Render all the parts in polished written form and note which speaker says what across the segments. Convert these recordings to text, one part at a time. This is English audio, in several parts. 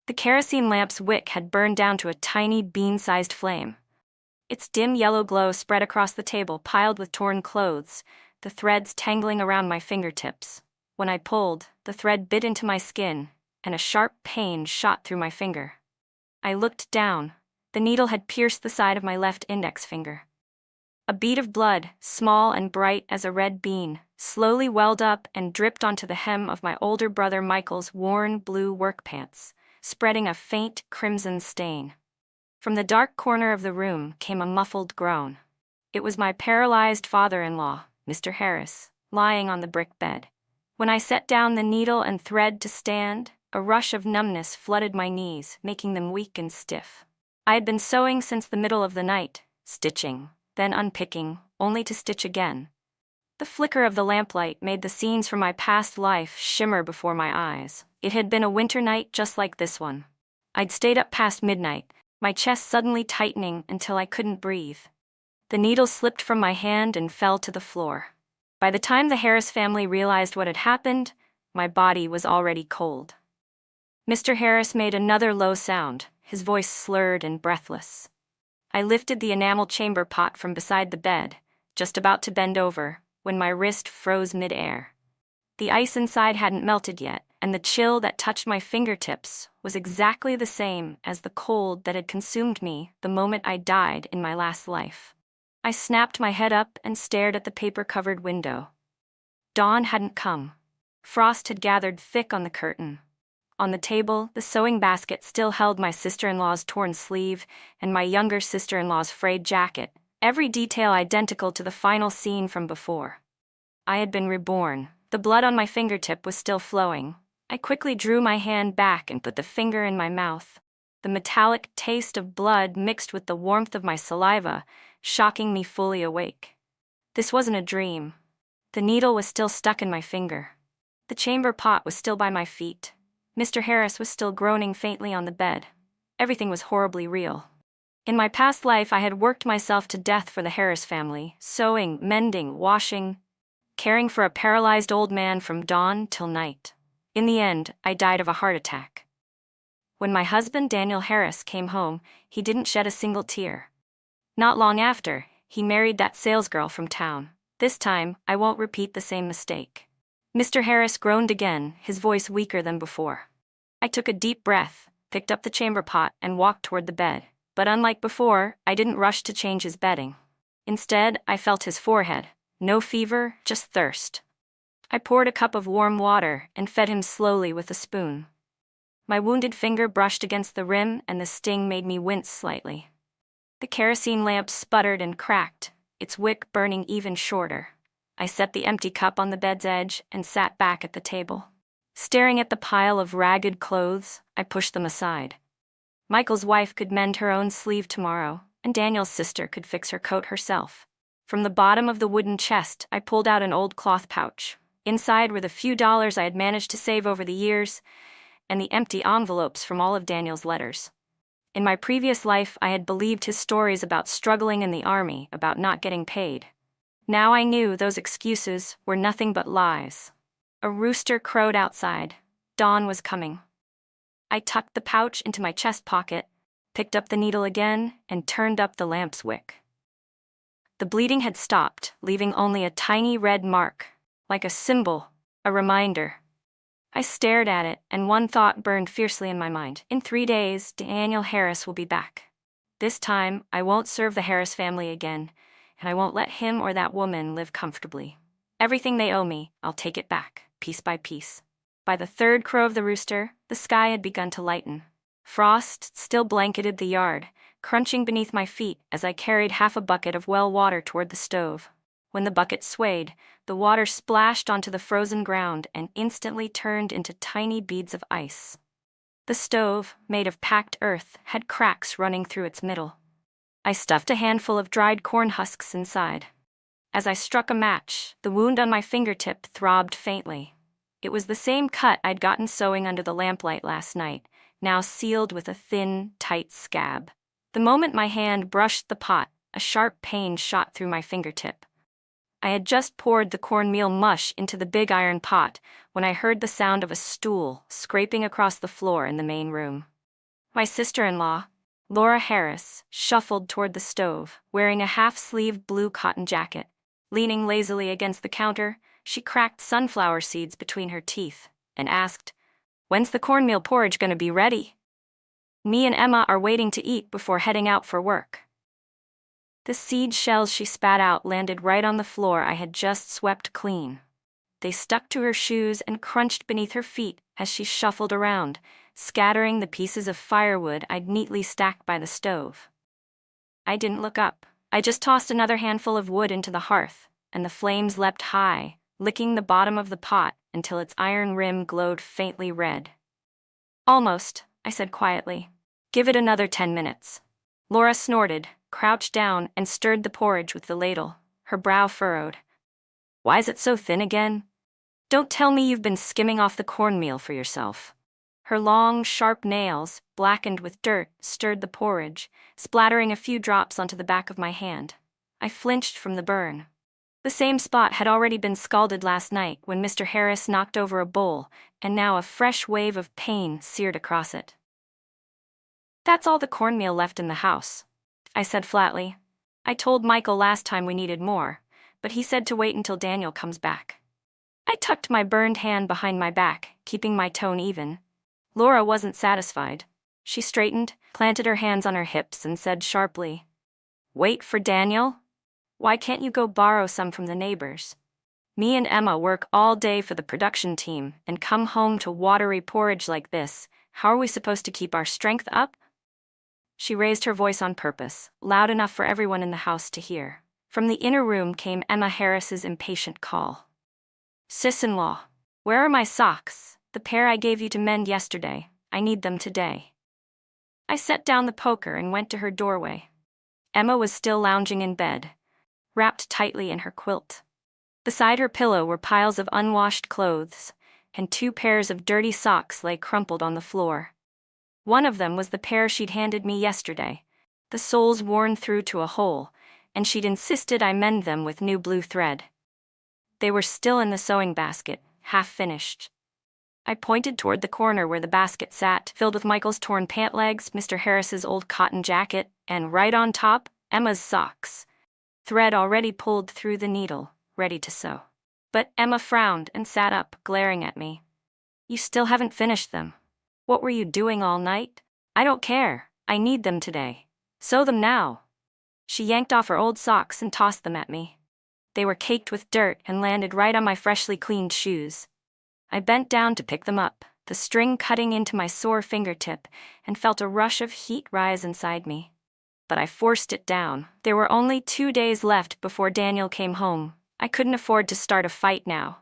Speaker 1: The kerosene lamp's wick had burned down to a tiny bean-sized flame. Its dim yellow glow spread across the table piled with torn clothes, the threads tangling around my fingertips. When I pulled, the thread bit into my skin, and a sharp pain shot through my finger. I looked down. The needle had pierced the side of my left index finger. A bead of blood, small and bright as a red bean, slowly welled up and dripped onto the hem of my older brother Michael's worn blue work pants, spreading a faint crimson stain. From the dark corner of the room came a muffled groan. It was my paralyzed father-in-law, Mr. Harris, lying on the brick bed. When I set down the needle and thread to stand, a rush of numbness flooded my knees, making them weak and stiff. I had been sewing since the middle of the night, stitching, then unpicking, only to stitch again. The flicker of the lamplight made the scenes from my past life shimmer before my eyes. It had been a winter night just like this one. I'd stayed up past midnight, my chest suddenly tightening until I couldn't breathe. The needle slipped from my hand and fell to the floor. By the time the Harris family realized what had happened, my body was already cold. Mr. Harris made another low sound, his voice slurred and breathless. I lifted the enamel chamber pot from beside the bed, just about to bend over, when my wrist froze mid-air. The ice inside hadn't melted yet, and the chill that touched my fingertips was exactly the same as the cold that had consumed me the moment I died in my last life. I snapped my head up and stared at the paper-covered window. Dawn hadn't come. Frost had gathered thick on the curtain. On the table, the sewing basket still held my sister-in-law's torn sleeve and my younger sister-in-law's frayed jacket, every detail identical to the final scene from before. I had been reborn. The blood on my fingertip was still flowing. I quickly drew my hand back and put the finger in my mouth. The metallic taste of blood mixed with the warmth of my saliva, shocking me fully awake. This wasn't a dream. The needle was still stuck in my finger. The chamber pot was still by my feet. Mr. Harris was still groaning faintly on the bed. Everything was horribly real. In my past life, I had worked myself to death for the Harris family, sewing, mending, washing, caring for a paralyzed old man from dawn till night. In the end, I died of a heart attack. When my husband Daniel Harris came home, he didn't shed a single tear. Not long after, he married that salesgirl from town. This time, I won't repeat the same mistake. Mr. Harris groaned again, his voice weaker than before. I took a deep breath, picked up the chamber pot, and walked toward the bed. But unlike before, I didn't rush to change his bedding. Instead, I felt his forehead. No fever, just thirst. I poured a cup of warm water and fed him slowly with a spoon. My wounded finger brushed against the rim, and the sting made me wince slightly. The kerosene lamp sputtered and cracked, its wick burning even shorter. I set the empty cup on the bed's edge and sat back at the table. Staring at the pile of ragged clothes, I pushed them aside. Michael's wife could mend her own sleeve tomorrow, and Daniel's sister could fix her coat herself. From the bottom of the wooden chest, I pulled out an old cloth pouch. Inside were the few dollars I had managed to save over the years, and the empty envelopes from all of Daniel's letters. In my previous life, I had believed his stories about struggling in the army, about not getting paid. Now I knew those excuses were nothing but lies. A rooster crowed outside. Dawn was coming. I tucked the pouch into my chest pocket, picked up the needle again, and turned up the lamp's wick. The bleeding had stopped, leaving only a tiny red mark, like a symbol, a reminder. I stared at it, and one thought burned fiercely in my mind. In 3 days, Daniel Harris will be back. This time, I won't serve the Harris family again, and I won't let him or that woman live comfortably. Everything they owe me, I'll take it back, piece by piece. By the third crow of the rooster, the sky had begun to lighten. Frost still blanketed the yard, crunching beneath my feet as I carried half a bucket of well water toward the stove. When the bucket swayed, the water splashed onto the frozen ground and instantly turned into tiny beads of ice. The stove, made of packed earth, had cracks running through its middle. I stuffed a handful of dried corn husks inside. As I struck a match, the wound on my fingertip throbbed faintly. It was the same cut I'd gotten sewing under the lamplight last night, now sealed with a thin, tight scab. The moment my hand brushed the pot, a sharp pain shot through my fingertip. I had just poured the cornmeal mush into the big iron pot when I heard the sound of a stool scraping across the floor in the main room. My sister-in-law, Laura Harris, shuffled toward the stove, wearing a half-sleeved blue cotton jacket. Leaning lazily against the counter, she cracked sunflower seeds between her teeth and asked, "When's the cornmeal porridge gonna be ready?" "Me and Emma are waiting to eat before heading out for work." The seed shells she spat out landed right on the floor I had just swept clean. They stuck to her shoes and crunched beneath her feet as she shuffled around, scattering the pieces of firewood I'd neatly stacked by the stove. I didn't look up. I just tossed another handful of wood into the hearth, and the flames leapt high, licking the bottom of the pot until its iron rim glowed faintly red. "Almost," I said quietly. "Give it another 10 minutes." Laura snorted, crouched down, and stirred the porridge with the ladle, her brow furrowed. "Why is it so thin again? Don't tell me you've been skimming off the cornmeal for yourself." Her long, sharp nails, blackened with dirt, stirred the porridge, splattering a few drops onto the back of my hand. I flinched from the burn. The same spot had already been scalded last night when Mr. Harris knocked over a bowl, and now a fresh wave of pain seared across it. "That's all the cornmeal left in the house," I said flatly. "I told Michael last time we needed more, but he said to wait until Daniel comes back." I tucked my burned hand behind my back, keeping my tone even. Laura wasn't satisfied. She straightened, planted her hands on her hips, and said sharply, "Wait for Daniel? Why can't you go borrow some from the neighbors? Me and Emma work all day for the production team and come home to watery porridge like this. How are we supposed to keep our strength up?" She raised her voice on purpose, loud enough for everyone in the house to hear. From the inner room came Emma Harris's impatient call. "Sis-in-law, where are my socks? The pair I gave you to mend yesterday. I need them today." I set down the poker and went to her doorway. Emma was still lounging in bed, wrapped tightly in her quilt. Beside her pillow were piles of unwashed clothes, and 2 pairs of dirty socks lay crumpled on the floor. One of them was the pair she'd handed me yesterday, the soles worn through to a hole, and she'd insisted I mend them with new blue thread. They were still in the sewing basket, half finished. I pointed toward the corner where the basket sat, filled with Michael's torn pant legs, Mr. Harris's old cotton jacket, and right on top, Emma's socks. Thread already pulled through the needle, ready to sew. But Emma frowned and sat up, glaring at me. "You still haven't finished them. What were you doing all night?" "I don't care. I need them today. Sew them now." She yanked off her old socks and tossed them at me. They were caked with dirt and landed right on my freshly cleaned shoes. I bent down to pick them up, the string cutting into my sore fingertip, and felt a rush of heat rise inside me. But I forced it down. There were only 2 days left before Daniel came home. I couldn't afford to start a fight now.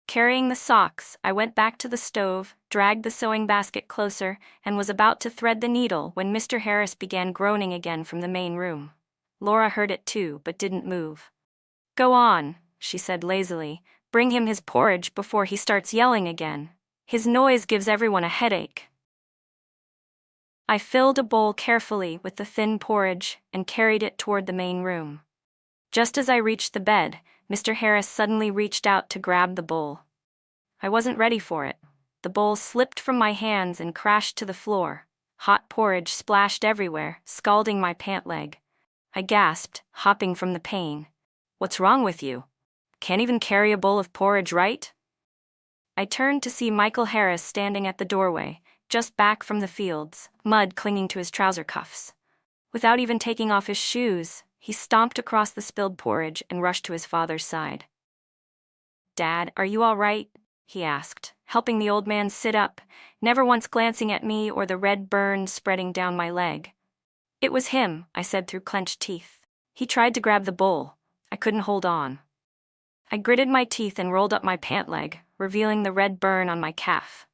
Speaker 1: Carrying the socks, I went back to the stove, dragged the sewing basket closer, and was about to thread the needle when Mr. Harris began groaning again from the main room. Laura heard it too, but didn't move. "Go on," she said lazily. "Bring him his porridge before he starts yelling again. His noise gives everyone a headache." I filled a bowl carefully with the thin porridge and carried it toward the main room. Just as I reached the bed, Mr. Harris suddenly reached out to grab the bowl. I wasn't ready for it. The bowl slipped from my hands and crashed to the floor. Hot porridge splashed everywhere, scalding my pant leg. I gasped, hopping from the pain. "What's wrong with you? Can't even carry a bowl of porridge, right?" I turned to see Michael Harris standing at the doorway, just back from the fields, mud clinging to his trouser cuffs. Without even taking off his shoes, he stomped across the spilled porridge and rushed to his father's side. "Dad, are you all right?" he asked, helping the old man sit up, never once glancing at me or the red burn spreading down my leg. "It was him," I said through clenched teeth. "He tried to grab the bowl. I couldn't hold on." I gritted my teeth and rolled up my pant leg, revealing the red burn on my calf.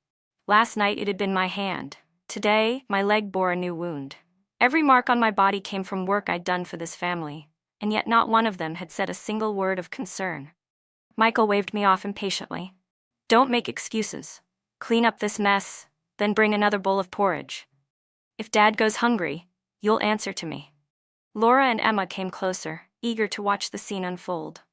Speaker 1: Last night it had been my hand. Today, my leg bore a new wound. Every mark on my body came from work I'd done for this family, and yet not one of them had said a single word of concern. Michael waved me off impatiently. "Don't make excuses. Clean up this mess, then bring another bowl of porridge. If Dad goes hungry, you'll answer to me." Laura and Emma came closer, eager to watch the scene unfold.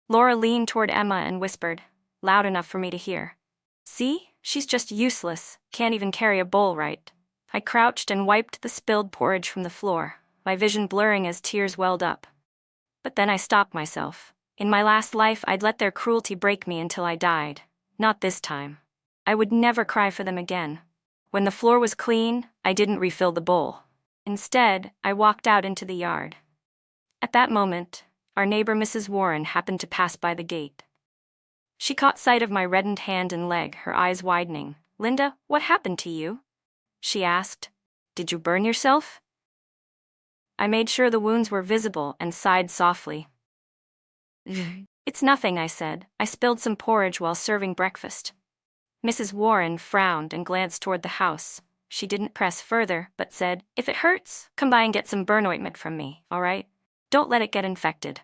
Speaker 1: Laura leaned toward Emma and whispered, loud enough for me to hear, "See? She's just useless, can't even carry a bowl right." I crouched and wiped the spilled porridge from the floor, my vision blurring as tears welled up. But then I stopped myself. In my last life, I'd let their cruelty break me until I died. Not this time. I would never cry for them again. When the floor was clean, I didn't refill the bowl. Instead, I walked out into the yard. At that moment, our neighbor Mrs. Warren happened to pass by the gate. She caught sight of my reddened hand and leg, her eyes widening. "Linda, what happened to you?" she asked. "Did you burn yourself?" I made sure the wounds were visible and sighed softly. "It's nothing," I said. "I spilled some porridge while serving breakfast." Mrs. Warren frowned and glanced toward the house. She didn't press further, but said, "If it hurts, come by and get some burn ointment from me, all right? Don't let it get infected."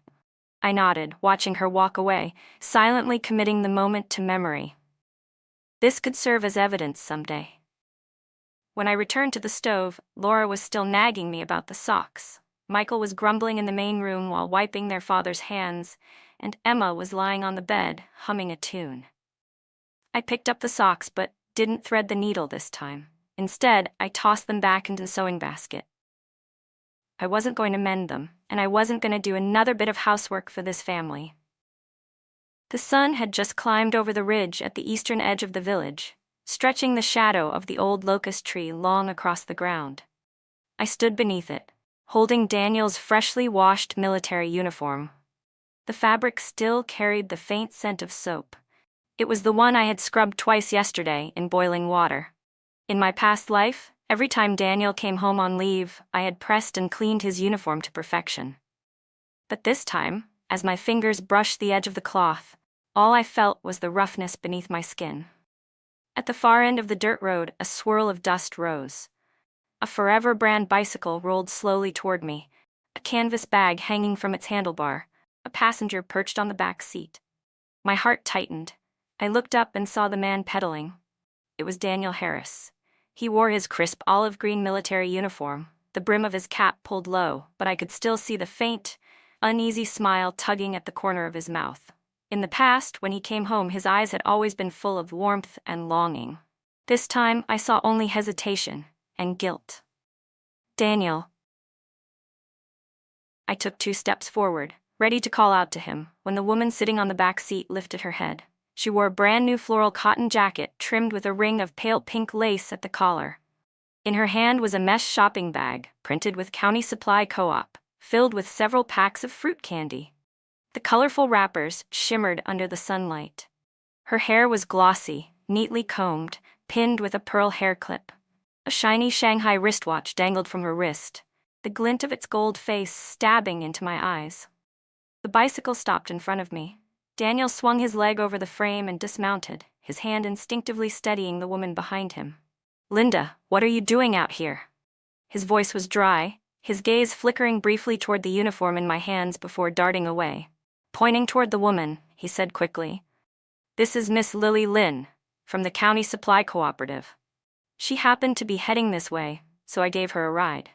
Speaker 1: I nodded, watching her walk away, silently committing the moment to memory. This could serve as evidence someday. When I returned to the stove, Laura was still nagging me about the socks. Michael was grumbling in the main room while wiping their father's hands, and Emma was lying on the bed, humming a tune. I picked up the socks but didn't thread the needle this time. Instead, I tossed them back into the sewing basket. I wasn't going to mend them, and I wasn't going to do another bit of housework for this family. The sun had just climbed over the ridge at the eastern edge of the village, stretching the shadow of the old locust tree long across the ground. I stood beneath it, holding Daniel's freshly washed military uniform. The fabric still carried the faint scent of soap. It was the one I had scrubbed twice yesterday in boiling water. In my past life, every time Daniel came home on leave, I had pressed and cleaned his uniform to perfection. But this time, as my fingers brushed the edge of the cloth, all I felt was the roughness beneath my skin. At the far end of the dirt road, a swirl of dust rose. A Forever brand bicycle rolled slowly toward me, a canvas bag hanging from its handlebar, a passenger perched on the back seat. My heart tightened. I looked up and saw the man pedaling. It was Daniel Harris. He wore his crisp olive-green military uniform, the brim of his cap pulled low, but I could still see the faint, uneasy smile tugging at the corner of his mouth. In the past, when he came home, his eyes had always been full of warmth and longing. This time, I saw only hesitation and guilt. "Daniel." I took 2 steps forward, ready to call out to him, when the woman sitting on the back seat lifted her head. She wore a brand-new floral cotton jacket trimmed with a ring of pale pink lace at the collar. In her hand was a mesh shopping bag, printed with County Supply Co-op, filled with several packs of fruit candy. The colorful wrappers shimmered under the sunlight. Her hair was glossy, neatly combed, pinned with a pearl hair clip. A shiny Shanghai wristwatch dangled from her wrist, the glint of its gold face stabbing into my eyes. The bicycle stopped in front of me. Daniel swung his leg over the frame and dismounted, his hand instinctively steadying the woman behind him. "Linda, what are you doing out here?" His voice was dry, his gaze flickering briefly toward the uniform in my hands before darting away. Pointing toward the woman, he said quickly, "This is Miss Lily Lynn, from the County Supply Cooperative." She happened to be heading this way, so I gave her a ride.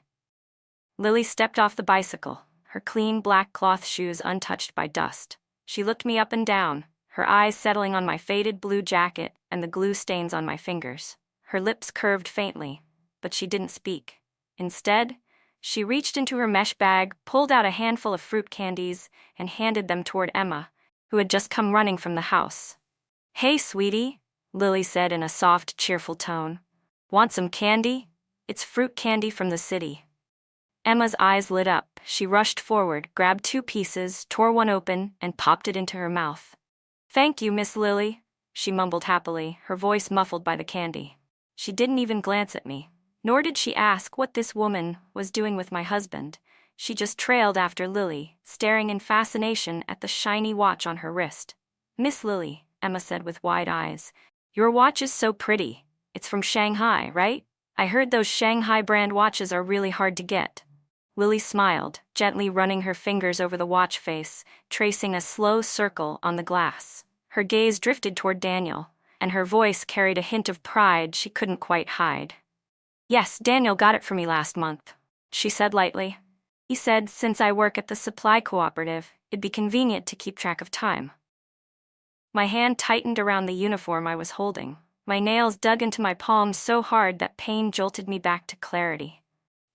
Speaker 1: Lily stepped off the bicycle, her clean black cloth shoes untouched by dust. She looked me up and down, her eyes settling on my faded blue jacket and the glue stains on my fingers. Her lips curved faintly, but she didn't speak. Instead, she reached into her mesh bag, pulled out a handful of fruit candies, and handed them toward Emma, who had just come running from the house. "Hey, sweetie," Lily said in a soft, cheerful tone. "Want some candy? It's fruit candy from the city." Emma's eyes lit up. She rushed forward, grabbed 2 pieces, tore one open, and popped it into her mouth. "Thank you, Miss Lily," she mumbled happily, her voice muffled by the candy. She didn't even glance at me, nor did she ask what this woman was doing with my husband. She just trailed after Lily, staring in fascination at the shiny watch on her wrist. "Miss Lily," Emma said with wide eyes, "your watch is so pretty. It's from Shanghai, right? I heard those Shanghai brand watches are really hard to get." Lily smiled, gently running her fingers over the watch face, tracing a slow circle on the glass. Her gaze drifted toward Daniel, and her voice carried a hint of pride she couldn't quite hide. "Yes, Daniel got it for me last month," she said lightly. "He said since I work at the supply cooperative, it'd be convenient to keep track of time." My hand tightened around the uniform I was holding. My nails dug into my palms so hard that pain jolted me back to clarity.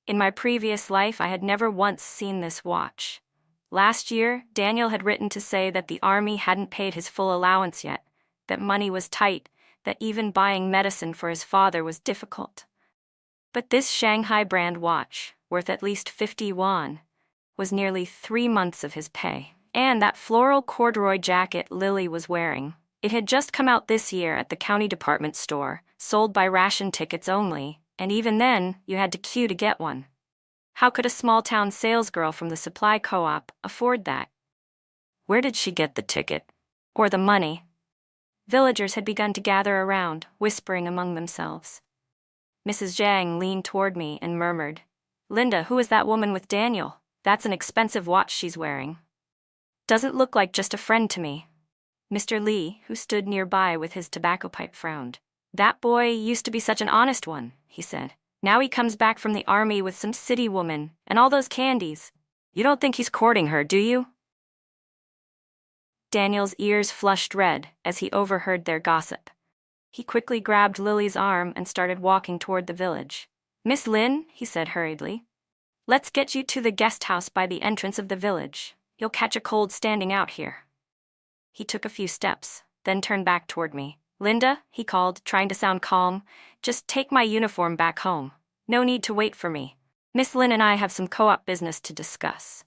Speaker 1: In my previous life, I had never once seen this watch. Last year, Daniel had written to say that the army hadn't paid his full allowance yet, that money was tight, that even buying medicine for his father was difficult. But this Shanghai brand watch, worth at least 50 yuan, was nearly 3 months of his pay. And that floral corduroy jacket Lily was wearing, it had just come out this year at the county department store, sold by ration tickets only, and even then, you had to queue to get one. How could a small-town salesgirl from the supply co-op afford that? Where did she get the ticket? Or the money? Villagers had begun to gather around, whispering among themselves. Mrs. Zhang leaned toward me and murmured, "Linda, who is that woman with Daniel? That's an expensive watch she's wearing. Doesn't look like just a friend to me." Mr. Li, who stood nearby with his tobacco pipe, frowned. "That boy used to be such an honest one," he said. "Now he comes back from the army with some city woman and all those candies. You don't think he's courting her, do you?" Daniel's ears flushed red as he overheard their gossip. He quickly grabbed Lily's arm and started walking toward the village. "Miss Lin," he said hurriedly, "let's get you to the guest house by the entrance of the village. You'll catch a cold standing out here." He took a few steps, then turned back toward me. "Linda," he called, trying to sound calm, "just take my uniform back home. No need to wait for me. Miss Lin and I have some co-op business to discuss."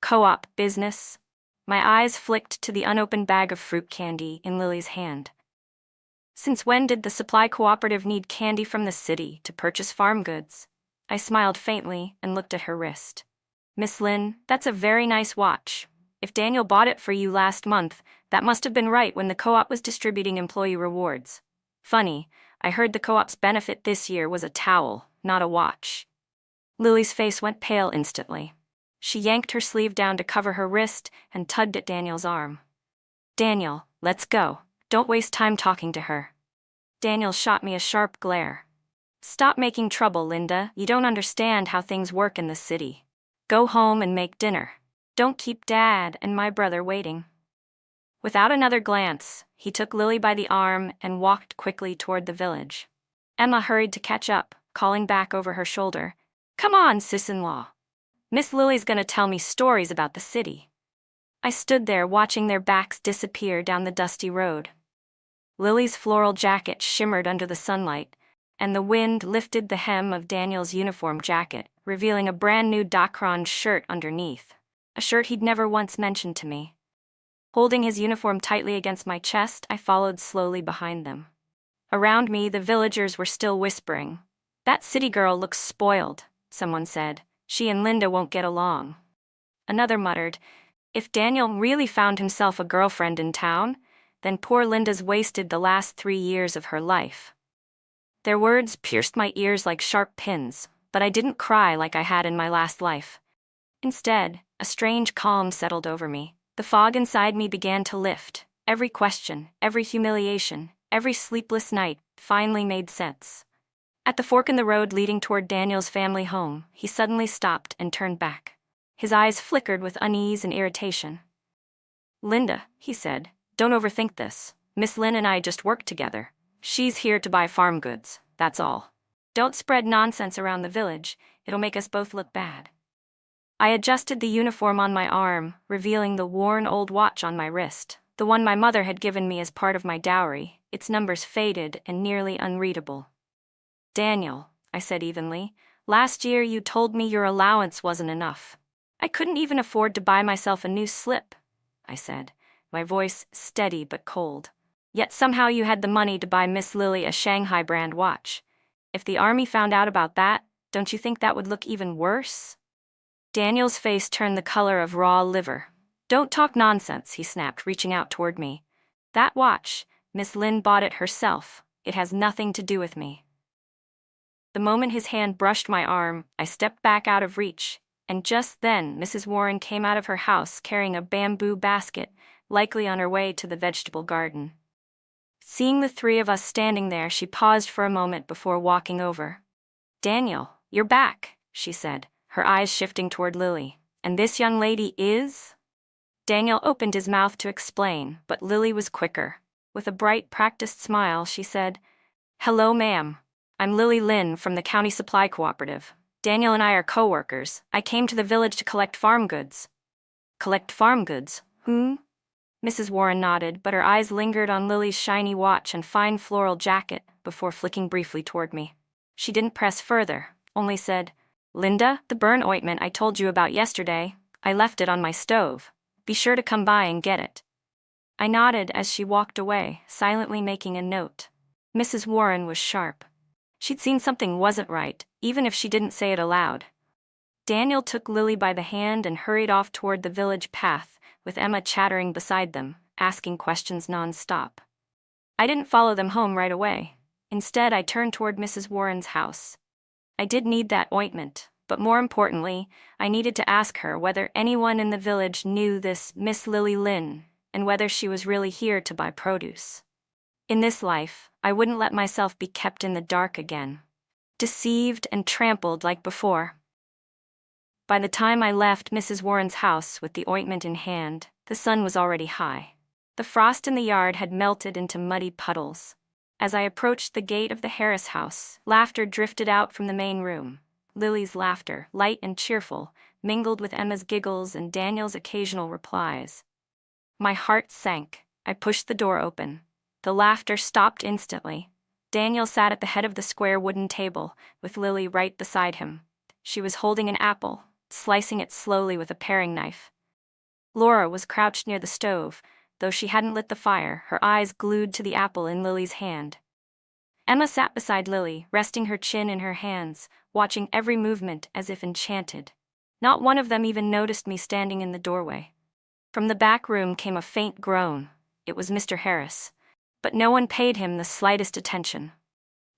Speaker 1: Co-op business? My eyes flicked to the unopened bag of fruit candy in Lily's hand. Since when did the supply cooperative need candy from the city to purchase farm goods? I smiled faintly and looked at her wrist. "Miss Lin, that's a very nice watch. If Daniel bought it for you last month, that must have been right when the co-op was distributing employee rewards. Funny, I heard the co-op's benefit this year was a towel, not a watch." Lily's face went pale instantly. She yanked her sleeve down to cover her wrist and tugged at Daniel's arm. "Daniel, let's go. Don't waste time talking to her." Daniel shot me a sharp glare. "Stop making trouble, Linda. You don't understand how things work in the city. Go home and make dinner. Don't keep Dad and my brother waiting." Without another glance, he took Lily by the arm and walked quickly toward the village. Emma hurried to catch up, calling back over her shoulder, "Come on, sis-in-law. Miss Lily's gonna tell me stories about the city." I stood there watching their backs disappear down the dusty road. Lily's floral jacket shimmered under the sunlight, and the wind lifted the hem of Daniel's uniform jacket, revealing a brand-new Dacron shirt underneath, a shirt he'd never once mentioned to me. Holding his uniform tightly against my chest, I followed slowly behind them. Around me, the villagers were still whispering. "That city girl looks spoiled," someone said. "She and Linda won't get along." Another muttered, "If Daniel really found himself a girlfriend in town, then poor Linda's wasted the last 3 years of her life." Their words pierced my ears like sharp pins, but I didn't cry like I had in my last life. Instead, a strange calm settled over me. The fog inside me began to lift. Every question, every humiliation, every sleepless night finally made sense. At the fork in the road leading toward Daniel's family home, he suddenly stopped and turned back. His eyes flickered with unease and irritation. "Linda," he said, "don't overthink this. Miss Lin and I just work together. She's here to buy farm goods, that's all. Don't spread nonsense around the village, it'll make us both look bad." I adjusted the uniform on my arm, revealing the worn old watch on my wrist, the one my mother had given me as part of my dowry, its numbers faded and nearly unreadable. "Daniel," I said evenly, "last year you told me your allowance wasn't enough. I couldn't even afford to buy myself a new slip," I said, my voice steady but cold. "Yet somehow you had the money to buy Miss Lily a Shanghai brand watch. If the army found out about that, don't you think that would look even worse?" Daniel's face turned the color of raw liver. "Don't talk nonsense," he snapped, reaching out toward me. "That watch, Miss Lin bought it herself. It has nothing to do with me." The moment his hand brushed my arm, I stepped back out of reach, and just then Mrs. Warren came out of her house carrying a bamboo basket, likely on her way to the vegetable garden. Seeing the 3 of us standing there, she paused for a moment before walking over. "Daniel, you're back," she said, her eyes shifting toward Lily. "And this young lady is?" Daniel opened his mouth to explain, but Lily was quicker. With a bright, practiced smile, she said, "Hello, ma'am. I'm Lily Lynn from the County Supply Cooperative. Daniel and I are co-workers. I came to the village to collect farm goods." "Collect farm goods? Mrs. Warren nodded, but her eyes lingered on Lily's shiny watch and fine floral jacket before flicking briefly toward me. She didn't press further, only said, "Linda, the burn ointment I told you about yesterday, I left it on my stove. Be sure to come by and get it." I nodded as she walked away, silently making a note. Mrs. Warren was sharp. She'd seen something wasn't right, even if she didn't say it aloud. Daniel took Lily by the hand and hurried off toward the village path, with Emma chattering beside them, asking questions non-stop. I didn't follow them home right away. Instead, I turned toward Mrs. Warren's house. I did need that ointment, but more importantly, I needed to ask her whether anyone in the village knew this Miss Lily Lynn, and whether she was really here to buy produce. In this life, I wouldn't let myself be kept in the dark again, deceived and trampled like before. By the time I left Mrs. Warren's house with the ointment in hand, the sun was already high. The frost in the yard had melted into muddy puddles. As I approached the gate of the Harris house, laughter drifted out from the main room. Lily's laughter, light and cheerful, mingled with Emma's giggles and Daniel's occasional replies. My heart sank. I pushed the door open. The laughter stopped instantly. Daniel sat at the head of the square wooden table, with Lily right beside him. She was holding an apple, slicing it slowly with a paring knife. Laura was crouched near the stove, though she hadn't lit the fire, her eyes glued to the apple in Lily's hand. Emma sat beside Lily, resting her chin in her hands, watching every movement as if enchanted. Not one of them even noticed me standing in the doorway. From the back room came a faint groan. It was Mr. Harris, but no one paid him the slightest attention.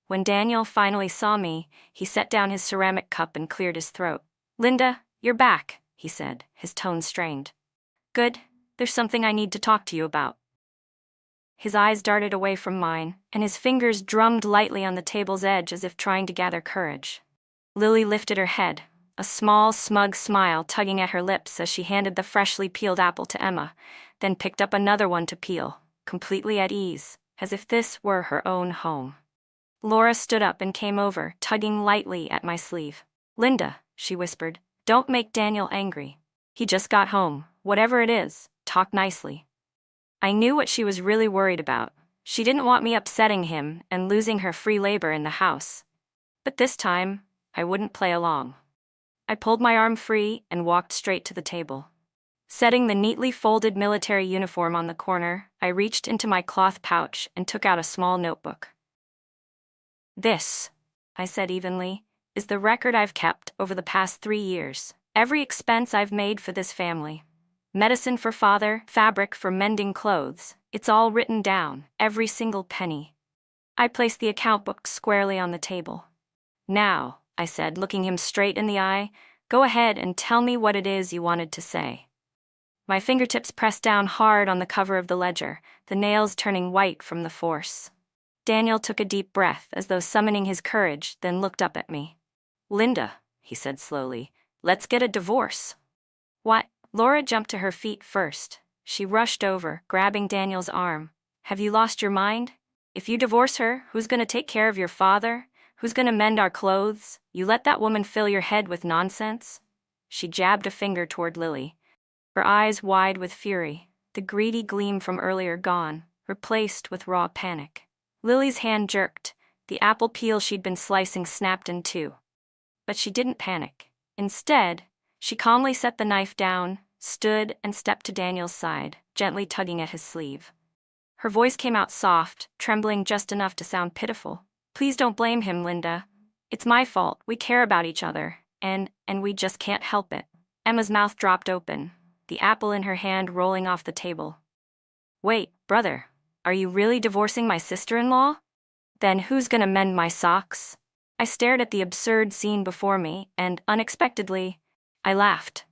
Speaker 1: When Daniel finally saw me, he set down his ceramic cup and cleared his throat. "Linda, you're back," he said, his tone strained. "Good. There's something I need to talk to you about." His eyes darted away from mine, and his fingers drummed lightly on the table's edge as if trying to gather courage. Lily lifted her head, a small, smug smile tugging at her lips as she handed the freshly peeled apple to Emma, then picked up another one to peel, completely at ease, as if this were her own home. Laura stood up and came over, tugging lightly at my sleeve. "Linda," she whispered, "don't make Daniel angry. He just got home. Whatever it is, talk nicely." I knew what she was really worried about. She didn't want me upsetting him and losing her free labor in the house. But this time, I wouldn't play along. I pulled my arm free and walked straight to the table. Setting the neatly folded military uniform on the corner, I reached into my cloth pouch and took out a small notebook. "This," I said evenly, "is the record I've kept over the past 3 years. Every expense I've made for this family. Medicine for father, fabric for mending clothes. It's all written down, every single penny." I placed the account book squarely on the table. "Now," I said, looking him straight in the eye, "go ahead and tell me what it is you wanted to say." My fingertips pressed down hard on the cover of the ledger, the nails turning white from the force. Daniel took a deep breath, as though summoning his courage, then looked up at me. "Linda," he said slowly, "let's get a divorce." "What?" Laura jumped to her feet first. She rushed over, grabbing Daniel's arm. "Have you lost your mind? If you divorce her, who's going to take care of your father? Who's going to mend our clothes? You let that woman fill your head with nonsense?" She jabbed a finger toward Lily, her eyes wide with fury, the greedy gleam from earlier gone, replaced with raw panic. Lily's hand jerked. The apple peel she'd been slicing snapped in two. But she didn't panic. Instead, she calmly set the knife down, stood, and stepped to Daniel's side, gently tugging at his sleeve. Her voice came out soft, trembling just enough to sound pitiful. "Please don't blame him, Linda. It's my fault. We care about each other, and we just can't help it." Emma's mouth dropped open, the apple in her hand rolling off the table. "Wait, brother, are you really divorcing my sister-in-law? Then who's gonna mend my socks?" I stared at the absurd scene before me, and, unexpectedly, I laughed.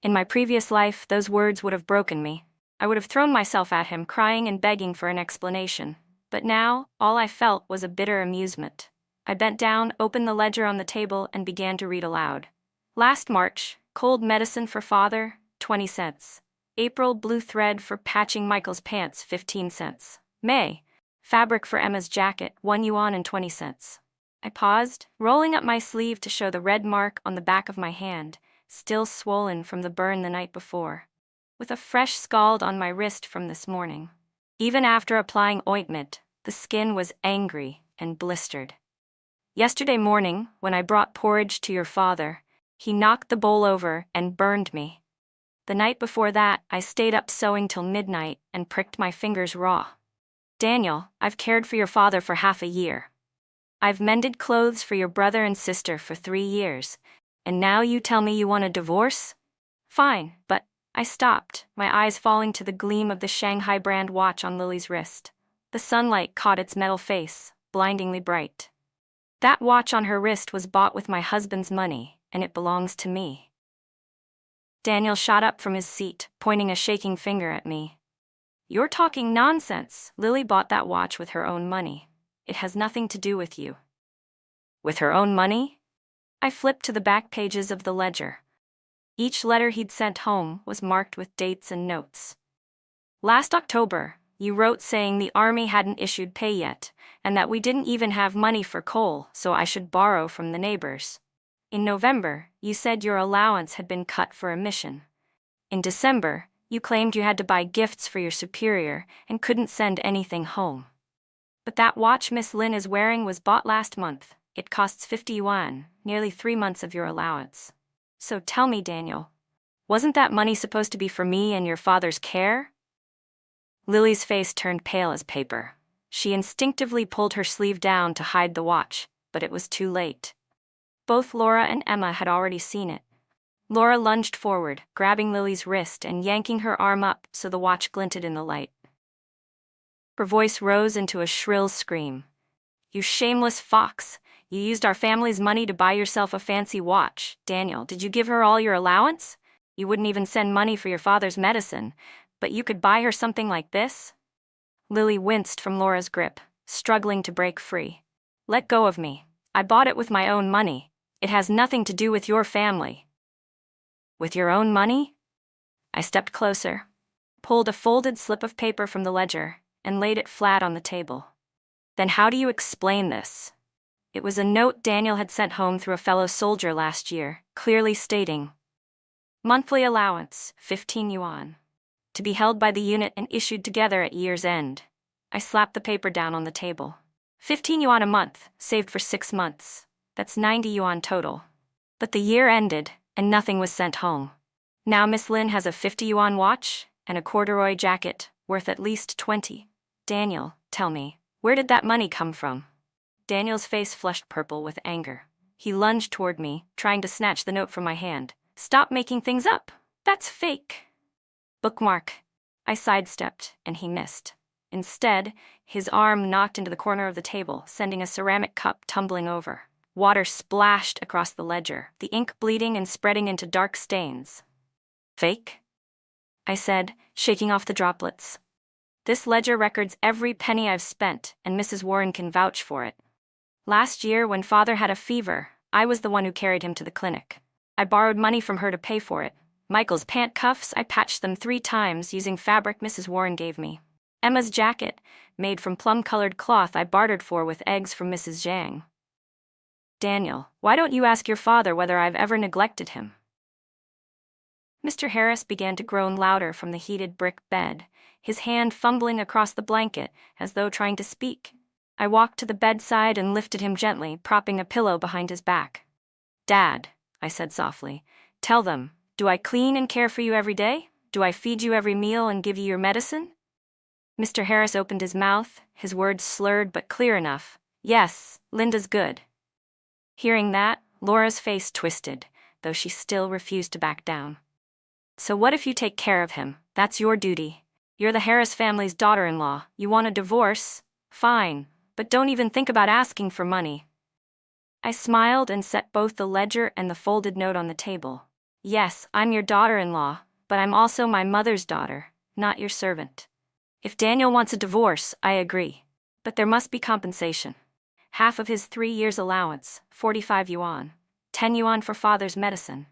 Speaker 1: In my previous life, those words would have broken me. I would have thrown myself at him, crying and begging for an explanation. But now, all I felt was a bitter amusement. I bent down, opened the ledger on the table, and began to read aloud. "Last March, cold medicine for father, 20 cents. April, blue thread for patching Michael's pants, 15 cents. May. Fabric for Emma's jacket, 1 yuan and 20 cents. I paused, rolling up my sleeve to show the red mark on the back of my hand, still swollen from the burn the night before, with a fresh scald on my wrist from this morning. Even after applying ointment, the skin was angry and blistered. Yesterday morning, when I brought porridge to your father, he knocked the bowl over and burned me. The night before that, I stayed up sewing till midnight and pricked my fingers raw. Daniel, I've cared for your father for half a year. I've mended clothes for your brother and sister for 3 years, and now you tell me you want a divorce? Fine, but I stopped, my eyes falling to the gleam of the Shanghai brand watch on Lily's wrist. The sunlight caught its metal face, blindingly bright. That watch on her wrist was bought with my husband's money, and it belongs to me. Daniel shot up from his seat, pointing a shaking finger at me. You're talking nonsense. Lily bought that watch with her own money. It has nothing to do with you. With her own money? I flipped to the back pages of the ledger. Each letter he'd sent home was marked with dates and notes. Last October, you wrote saying the army hadn't issued pay yet, and that we didn't even have money for coal, so I should borrow from the neighbors. In November, you said your allowance had been cut for a mission. In December, you claimed you had to buy gifts for your superior and couldn't send anything home. But that watch Miss Lin is wearing was bought last month. It costs 50 yuan, nearly 3 months of your allowance. So tell me, Daniel, wasn't that money supposed to be for me and your father's care? Lily's face turned pale as paper. She instinctively pulled her sleeve down to hide the watch, but it was too late. Both Laura and Emma had already seen it. Laura lunged forward, grabbing Lily's wrist and yanking her arm up so the watch glinted in the light. Her voice rose into a shrill scream. You shameless fox! You used our family's money to buy yourself a fancy watch. Daniel, did you give her all your allowance? You wouldn't even send money for your father's medicine, but you could buy her something like this? Lily winced from Laura's grip, struggling to break free. Let go of me. I bought it with my own money. It has nothing to do with your family. With your own money? I stepped closer, pulled a folded slip of paper from the ledger, and laid it flat on the table. Then how do you explain this? It was a note Daniel had sent home through a fellow soldier last year, clearly stating, monthly allowance, 15 yuan. To be held by the unit and issued together at year's end. I slapped the paper down on the table. 15 yuan a month, saved for 6 months. That's 90 yuan total. But the year ended, and nothing was sent home. Now Miss Lin has a 50 yuan watch and a corduroy jacket worth at least 20. Daniel, tell me, where did that money come from? Daniel's face flushed purple with anger. He lunged toward me, trying to snatch the note from my hand. Stop making things up. That's fake. Bookmark. I sidestepped, and he missed. Instead, his arm knocked into the corner of the table, sending a ceramic cup tumbling over. Water splashed across the ledger, the ink bleeding and spreading into dark stains. Fake? I said, shaking off the droplets. This ledger records every penny I've spent, and Mrs. Warren can vouch for it. Last year, when Father had a fever, I was the one who carried him to the clinic. I borrowed money from her to pay for it. Michael's pant cuffs, I patched them 3 times using fabric Mrs. Warren gave me. Emma's jacket, made from plum-colored cloth, I bartered for with eggs from Mrs. Zhang. Daniel, why don't you ask your father whether I've ever neglected him? Mr. Harris began to groan louder from the heated brick bed, his hand fumbling across the blanket as though trying to speak. I walked to the bedside and lifted him gently, propping a pillow behind his back. Dad, I said softly, tell them, do I clean and care for you every day? Do I feed you every meal and give you your medicine? Mr. Harris opened his mouth, his words slurred but clear enough. Yes, Linda's good. Hearing that, Laura's face twisted, though she still refused to back down. So what if you take care of him? That's your duty. You're the Harris family's daughter-in-law. You want a divorce? Fine, but don't even think about asking for money. I smiled and set both the ledger and the folded note on the table. Yes, I'm your daughter-in-law, but I'm also my mother's daughter, not your servant. If Daniel wants a divorce, I agree. But there must be compensation. Half of his 3 years' allowance, 45 yuan. 10 yuan for father's medicine.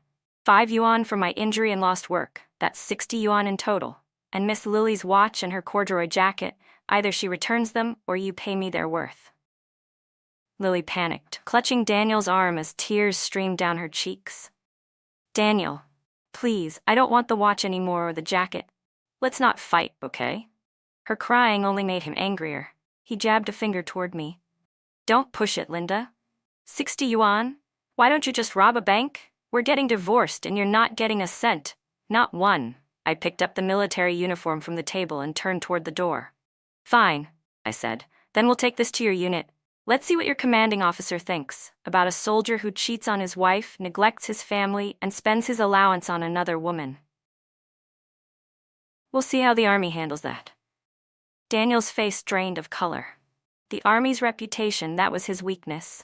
Speaker 1: 5 yuan for my injury and lost work, that's 60 yuan in total. And Miss Lily's watch and her corduroy jacket, Either she returns them or you pay me their worth. Lily panicked, clutching Daniel's arm as tears streamed down her cheeks. Daniel, please, I don't want the watch anymore or the jacket. Let's not fight, okay? Her crying only made him angrier. He jabbed a finger toward me. Don't push it, Linda. 60 yuan? Why don't you just rob a bank? We're getting divorced and you're not getting a cent. Not one. I picked up the military uniform from the table and turned toward the door. Fine, I said. Then we'll take this to your unit. Let's see what your commanding officer thinks about a soldier who cheats on his wife, neglects his family, and spends his allowance on another woman. We'll see how the army handles that. Daniel's face drained of color. The army's reputation, that was his weakness.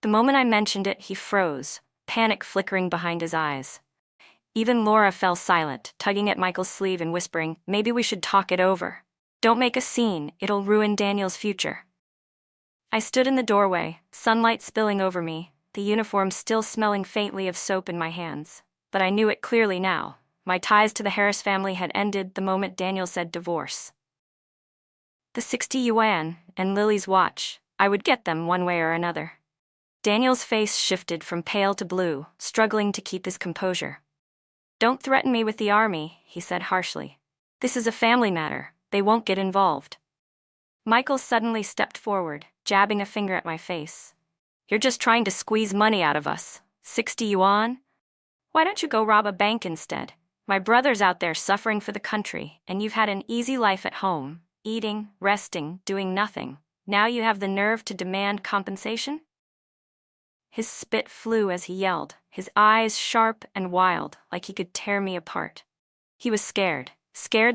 Speaker 1: The moment I mentioned it, he froze, panic flickering behind his eyes. Even Laura fell silent, tugging at Michael's sleeve and whispering, maybe we should talk it over. Don't make a scene, it'll ruin Daniel's future. I stood in the doorway, sunlight spilling over me, the uniform still smelling faintly of soap in my hands. But I knew it clearly now. My ties to the Harris family had ended the moment Daniel said divorce. The 60 yuan and Lily's watch, I would get them one way or another. Daniel's face shifted from pale to blue, struggling to keep his composure. Don't threaten me with the army, he said harshly. This is a family matter, they won't get involved. Michael suddenly stepped forward, jabbing a finger at my face. You're just trying to squeeze money out of us. 60 yuan? Why don't you go rob a bank instead? My brother's out there suffering for the country, and you've had an easy life at home, eating, resting, doing nothing. Now you have the nerve to demand compensation? His spit flew as he yelled, his eyes sharp and wild, like he could tear me apart. He was scared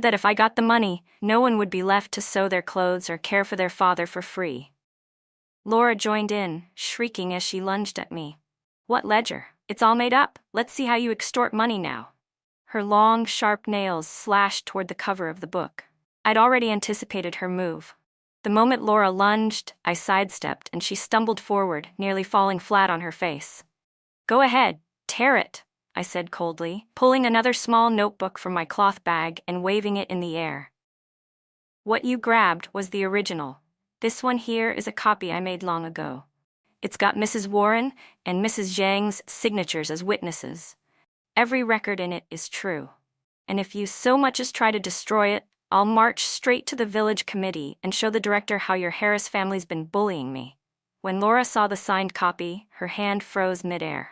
Speaker 1: that if I got the money, no one would be left to sew their clothes or care for their father for free. Laura joined in, shrieking as she lunged at me. What ledger? It's all made up. Let's see how you extort money now. Her long, sharp nails slashed toward the cover of the book. I'd already anticipated her move. The moment Laura lunged, I sidestepped and she stumbled forward, nearly falling flat on her face. Go ahead, tear it, I said coldly, pulling another small notebook from my cloth bag and waving it in the air. What you grabbed was the original. This one here is a copy I made long ago. It's got Mrs. Warren and Mrs. Zhang's signatures as witnesses. Every record in it is true. And if you so much as try to destroy it, I'll march straight to the village committee and show the director how your Harris family's been bullying me. When Laura saw the signed copy, her hand froze midair.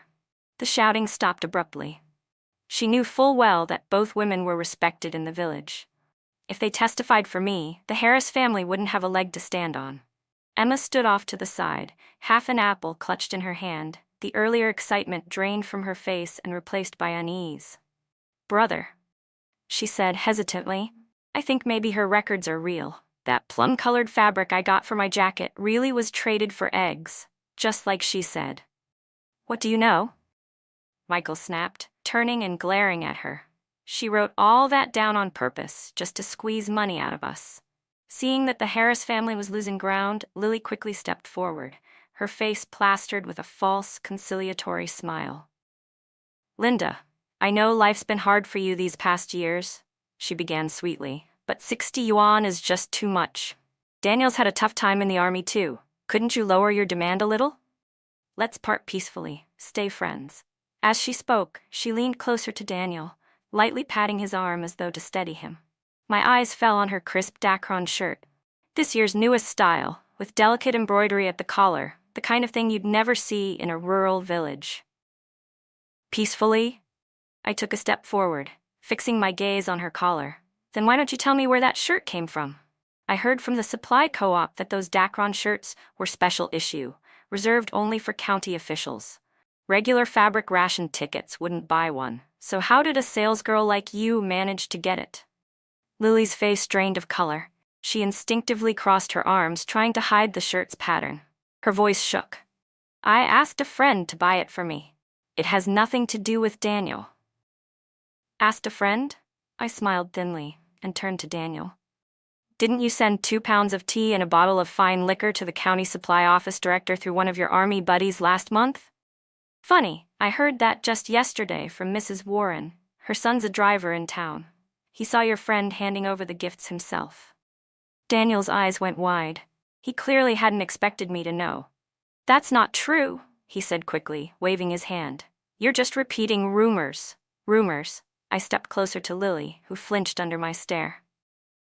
Speaker 1: The shouting stopped abruptly. She knew full well that both women were respected in the village. If they testified for me, the Harris family wouldn't have a leg to stand on. Emma stood off to the side, half an apple clutched in her hand, the earlier excitement drained from her face and replaced by unease. Brother, she said hesitantly, I think maybe her records are real. That plum-colored fabric I got for my jacket really was traded for eggs, just like she said. What do you know? Michael snapped, turning and glaring at her. She wrote all that down on purpose, just to squeeze money out of us. Seeing that the Harris family was losing ground, Lily quickly stepped forward, her face plastered with a false, conciliatory smile. Linda, I know life's been hard for you these past years, she began sweetly, but 60 yuan is just too much. Daniel's had a tough time in the army too. Couldn't you lower your demand a little? Let's part peacefully, stay friends. As she spoke, she leaned closer to Daniel, lightly patting his arm as though to steady him. My eyes fell on her crisp Dacron shirt. This year's newest style, with delicate embroidery at the collar, the kind of thing you'd never see in a rural village. Peacefully? I took a step forward, fixing my gaze on her collar. Then why don't you tell me where that shirt came from? I heard from the supply co-op that those Dacron shirts were special issue, reserved only for county officials. Regular fabric ration tickets wouldn't buy one, so how did a salesgirl like you manage to get it? Lily's face drained of color. She instinctively crossed her arms, trying to hide the shirt's pattern. Her voice shook. I asked a friend to buy it for me. It has nothing to do with Daniel. Asked a friend? I smiled thinly and turned to Daniel. Didn't you send 2 pounds of tea and a bottle of fine liquor to the county supply office director through one of your army buddies last month? Funny, I heard that just yesterday from Mrs. Warren. Her son's a driver in town. He saw your friend handing over the gifts himself. Daniel's eyes went wide. He clearly hadn't expected me to know. That's not true, he said quickly, waving his hand. You're just repeating rumors. Rumors. I stepped closer to Lily, who flinched under my stare.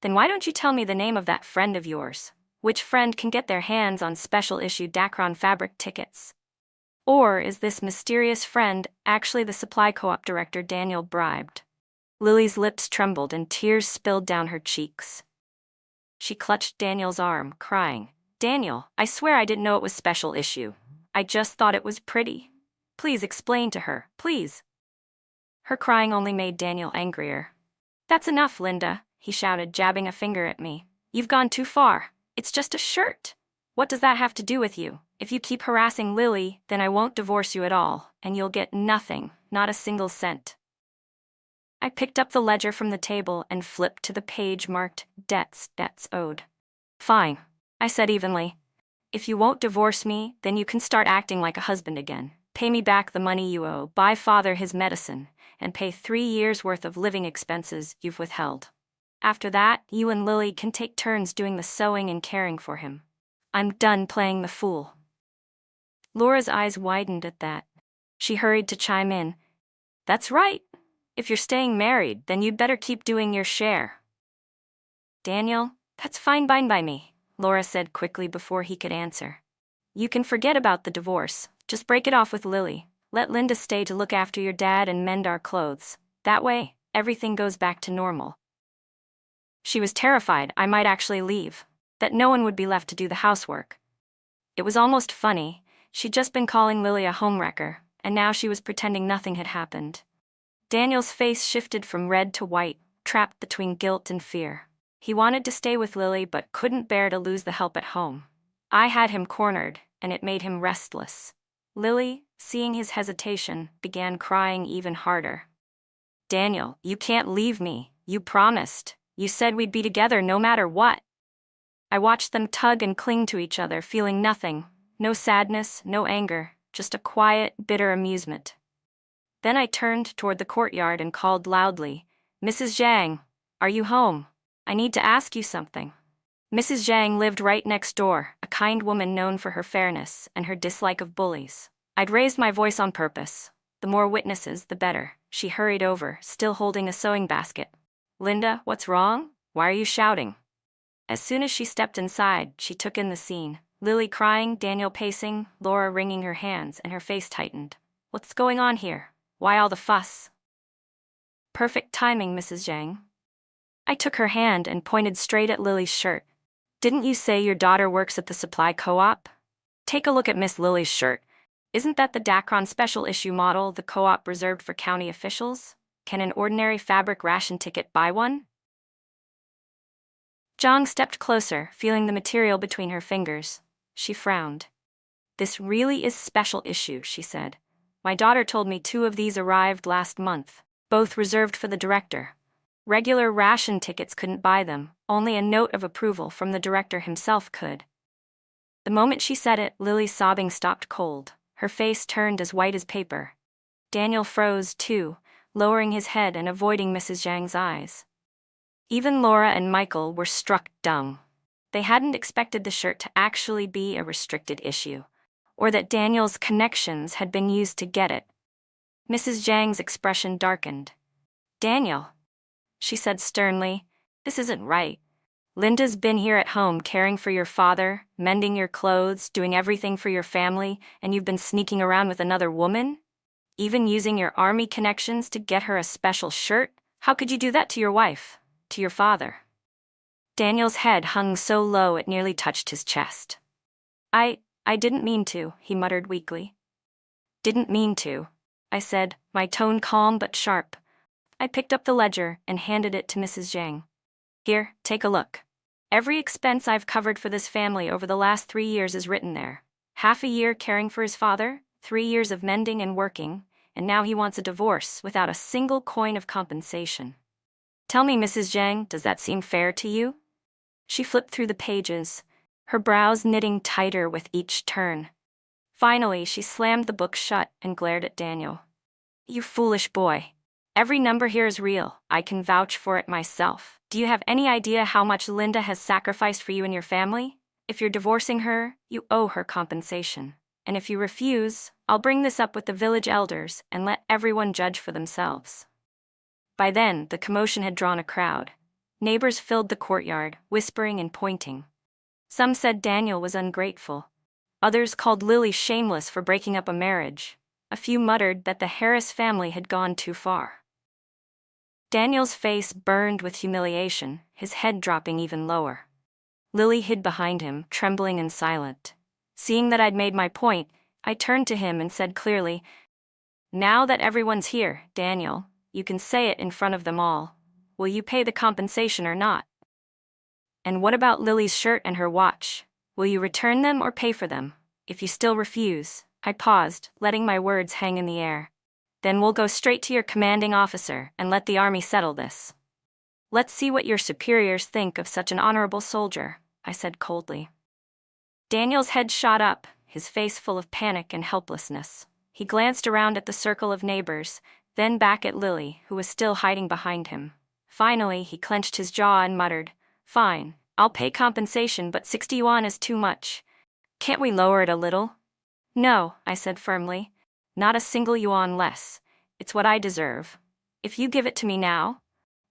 Speaker 1: Then why don't you tell me the name of that friend of yours? Which friend can get their hands on special-issue Dacron fabric tickets? Or is this mysterious friend actually the supply co-op director Daniel bribed? Lily's lips trembled and tears spilled down her cheeks. She clutched Daniel's arm, crying, Daniel, I swear I didn't know it was special issue. I just thought it was pretty. Please explain to her, please. Her crying only made Daniel angrier. That's enough, Linda, he shouted, jabbing a finger at me. You've gone too far. It's just a shirt. What does that have to do with you? If you keep harassing Lily, then I won't divorce you at all, and you'll get nothing, not a single cent. I picked up the ledger from the table and flipped to the page marked debts owed. Fine, I said evenly. If you won't divorce me, then you can start acting like a husband again. Pay me back the money you owe, buy father his medicine, and pay 3 years' worth of living expenses you've withheld. After that, you and Lily can take turns doing the sewing and caring for him. I'm done playing the fool. Laura's eyes widened at that. She hurried to chime in. That's right. If you're staying married, then you'd better keep doing your share. Daniel, that's fine by me, Laura said quickly before he could answer. You can forget about the divorce. Just break it off with Lily. Let Linda stay to look after your dad and mend our clothes. That way, everything goes back to normal. She was terrified I might actually leave, that no one would be left to do the housework. It was almost funny. She'd just been calling Lily a homewrecker, and now she was pretending nothing had happened. Daniel's face shifted from red to white, trapped between guilt and fear. He wanted to stay with Lily but couldn't bear to lose the help at home. I had him cornered, and it made him restless. Lily, seeing his hesitation, began crying even harder. Daniel, you can't leave me. You promised. You said we'd be together no matter what. I watched them tug and cling to each other, feeling nothing. No sadness, no anger, just a quiet, bitter amusement. Then I turned toward the courtyard and called loudly, Mrs. Zhang, are you home? I need to ask you something. Mrs. Zhang lived right next door, a kind woman known for her fairness and her dislike of bullies. I'd raised my voice on purpose. The more witnesses, the better. She hurried over, still holding a sewing basket. Linda, what's wrong? Why are you shouting? As soon as she stepped inside, she took in the scene. Lily crying, Daniel pacing, Laura wringing her hands, and her face tightened. What's going on here? Why all the fuss? Perfect timing, Mrs. Zhang. I took her hand and pointed straight at Lily's shirt. Didn't you say your daughter works at the supply co-op? Take a look at Miss Lily's shirt. Isn't that the Dacron special issue model the co-op reserved for county officials? Can an ordinary fabric ration ticket buy one? Zhang stepped closer, feeling the material between her fingers. She frowned. This really is special issue, she said. My daughter told me 2 of these arrived last month, both reserved for the director. Regular ration tickets couldn't buy them, only a note of approval from the director himself could. The moment she said it, Lily's sobbing stopped cold. Her face turned as white as paper. Daniel froze, too, lowering his head and avoiding Mrs. Zhang's eyes. Even Laura and Michael were struck dumb. They hadn't expected the shirt to actually be a restricted issue, or that Daniel's connections had been used to get it. Mrs. Zhang's expression darkened. Daniel, she said sternly, this isn't right. Linda's been here at home caring for your father, mending your clothes, doing everything for your family, and you've been sneaking around with another woman? Even using your army connections to get her a special shirt? How could you do that to your wife, to your father? Daniel's head hung so low it nearly touched his chest. I didn't mean to, he muttered weakly. Didn't mean to, I said, my tone calm but sharp. I picked up the ledger and handed it to Mrs. Zhang. Here, take a look. Every expense I've covered for this family over the last 3 years is written there. Half a year caring for his father, 3 years of mending and working, and now he wants a divorce without a single coin of compensation. Tell me, Mrs. Zhang, does that seem fair to you? She flipped through the pages, her brows knitting tighter with each turn. Finally, she slammed the book shut and glared at Daniel. You foolish boy. Every number here is real. I can vouch for it myself. Do you have any idea how much Linda has sacrificed for you and your family? If you're divorcing her, you owe her compensation. And if you refuse, I'll bring this up with the village elders and let everyone judge for themselves." By then, the commotion had drawn a crowd. Neighbors filled the courtyard, whispering and pointing. Some said Daniel was ungrateful. Others called Lily shameless for breaking up a marriage. A few muttered that the Harris family had gone too far. Daniel's face burned with humiliation, his head dropping even lower. Lily hid behind him, trembling and silent. Seeing that I'd made my point, I turned to him and said clearly, "Now that everyone's here, Daniel, you can say it in front of them all. Will you pay the compensation or not? And what about Lily's shirt and her watch? Will you return them or pay for them? If you still refuse—" I paused, letting my words hang in the air. "Then we'll go straight to your commanding officer and let the army settle this. Let's see what your superiors think of such an honorable soldier," I said coldly. Daniel's head shot up, his face full of panic and helplessness. He glanced around at the circle of neighbors, then back at Lily, who was still hiding behind him. Finally, he clenched his jaw and muttered, "Fine, I'll pay compensation, but 60 yuan is too much. Can't we lower it a little?" "No," I said firmly. "Not a single yuan less. It's what I deserve. If you give it to me now,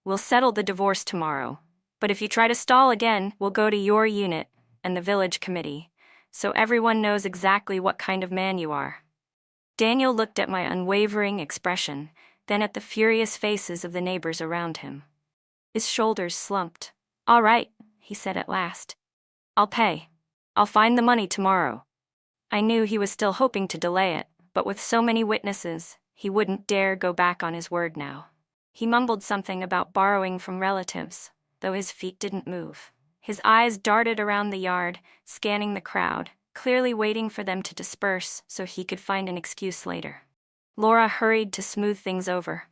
Speaker 1: we'll settle the divorce tomorrow. But if you try to stall again, we'll go to your unit and the village committee, so everyone knows exactly what kind of man you are." Daniel looked at my unwavering expression, then at the furious faces of the neighbors around him. His shoulders slumped. "All right," he said at last. "I'll pay. I'll find the money tomorrow." I knew he was still hoping to delay it, but with so many witnesses, he wouldn't dare go back on his word now. He mumbled something about borrowing from relatives, though his feet didn't move. His eyes darted around the yard, scanning the crowd, clearly waiting for them to disperse so he could find an excuse later. Laura hurried to smooth things over.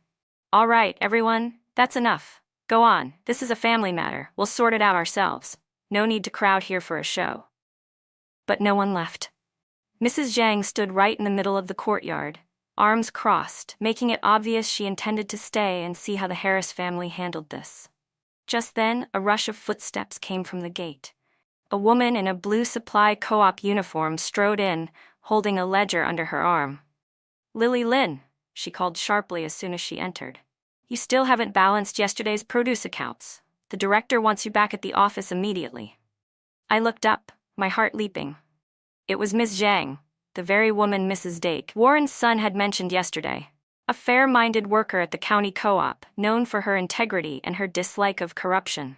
Speaker 1: "All right, everyone, that's enough. Go on, this is a family matter, we'll sort it out ourselves. No need to crowd here for a show." But no one left. Mrs. Zhang stood right in the middle of the courtyard, arms crossed, making it obvious she intended to stay and see how the Harris family handled this. Just then, a rush of footsteps came from the gate. A woman in a blue supply co-op uniform strode in, holding a ledger under her arm. "Lily Lin," she called sharply as soon as she entered. "You still haven't balanced yesterday's produce accounts. The director wants you back at the office immediately." I looked up, my heart leaping. It was Ms. Zhang, the very woman Mrs. Dake, Warren's son, had mentioned yesterday. A fair-minded worker at the county co-op, known for her integrity and her dislike of corruption.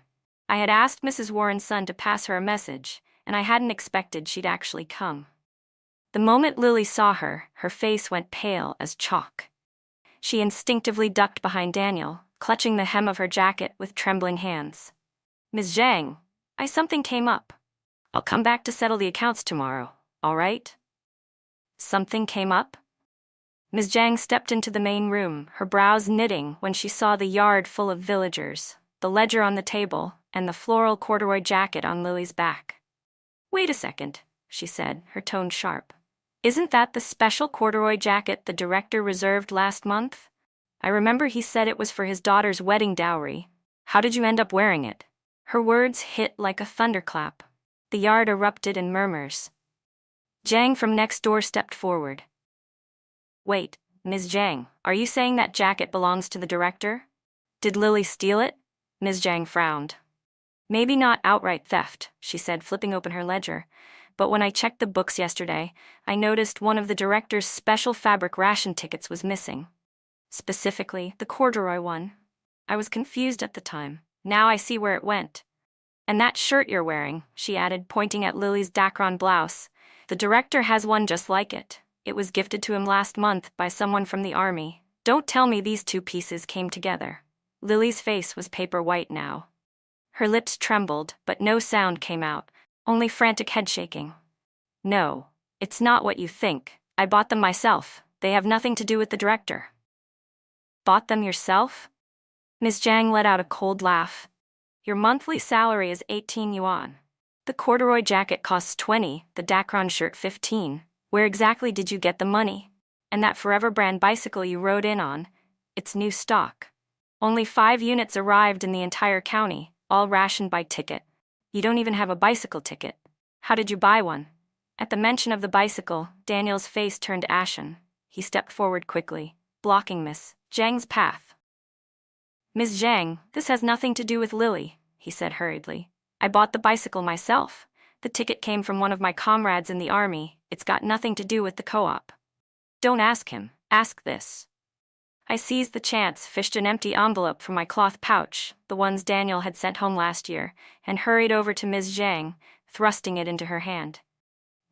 Speaker 1: I had asked Mrs. Warren's son to pass her a message, and I hadn't expected she'd actually come. The moment Lily saw her, her face went pale as chalk. She instinctively ducked behind Daniel, clutching the hem of her jacket with trembling hands. "Ms. Zhang, something came up. I'll come back to settle the accounts tomorrow, all right?" Something came up? Ms. Zhang stepped into the main room, her brows knitting when she saw the yard full of villagers, the ledger on the table, and the floral corduroy jacket on Lily's back. "Wait a second," she said, her tone sharp. "Isn't that the special corduroy jacket the director reserved last month? I remember he said it was for his daughter's wedding dowry. How did you end up wearing it?" Her words hit like a thunderclap. The yard erupted in murmurs. Zhang from next door stepped forward. "Wait, Ms. Zhang, are you saying that jacket belongs to the director? Did Lily steal it?" Ms. Zhang frowned. "Maybe not outright theft," she said, flipping open her ledger, "but when I checked the books yesterday, I noticed one of the director's special fabric ration tickets was missing. Specifically, the corduroy one. I was confused at the time. Now I see where it went. And that shirt you're wearing," she added, pointing at Lily's Dacron blouse. "The director has one just like it. It was gifted to him last month by someone from the army. Don't tell me these two pieces came together." Lily's face was paper white now. Her lips trembled, but no sound came out, only frantic head shaking. "No, it's not what you think. I bought them myself. They have nothing to do with the director." "Bought them yourself?" Ms. Zhang let out a cold laugh. "Your monthly salary is 18 yuan. The corduroy jacket costs 20, the Dacron shirt 15. Where exactly did you get the money? And that Forever brand bicycle you rode in on, It's new stock. Only 5 units arrived in the entire county, all rationed by ticket. You don't even have a bicycle ticket. How did you buy one? At the mention of the bicycle, Daniel's face turned ashen. He stepped forward quickly, blocking Miss Zhang's path. Ms. Zhang, this has nothing to do with Lily, he said hurriedly. I bought the bicycle myself. The ticket came from one of my comrades in the army. It's got nothing to do with the co-op. Don't ask him, ask this. I seized the chance, fished an empty envelope from my cloth pouch, the ones Daniel had sent home last year, and hurried over to Ms. Zhang, thrusting it into her hand.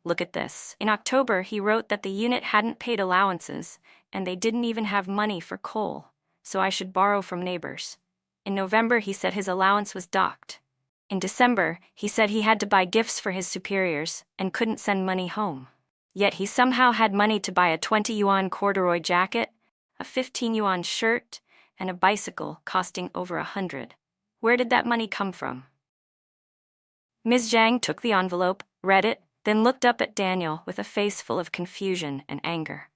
Speaker 1: Look at this. In October, he wrote that the unit hadn't paid allowances, and they didn't even have money for coal, so I should borrow from neighbors. In November, he said his allowance was docked. In December, he said he had to buy gifts for his superiors and couldn't send money home. Yet he somehow had money to buy a 20 yuan corduroy jacket, a 15 yuan shirt, and a bicycle costing over 100. Where did that money come from? Ms. Zhang took the envelope, read it, then looked up at Daniel with a face full of confusion and anger.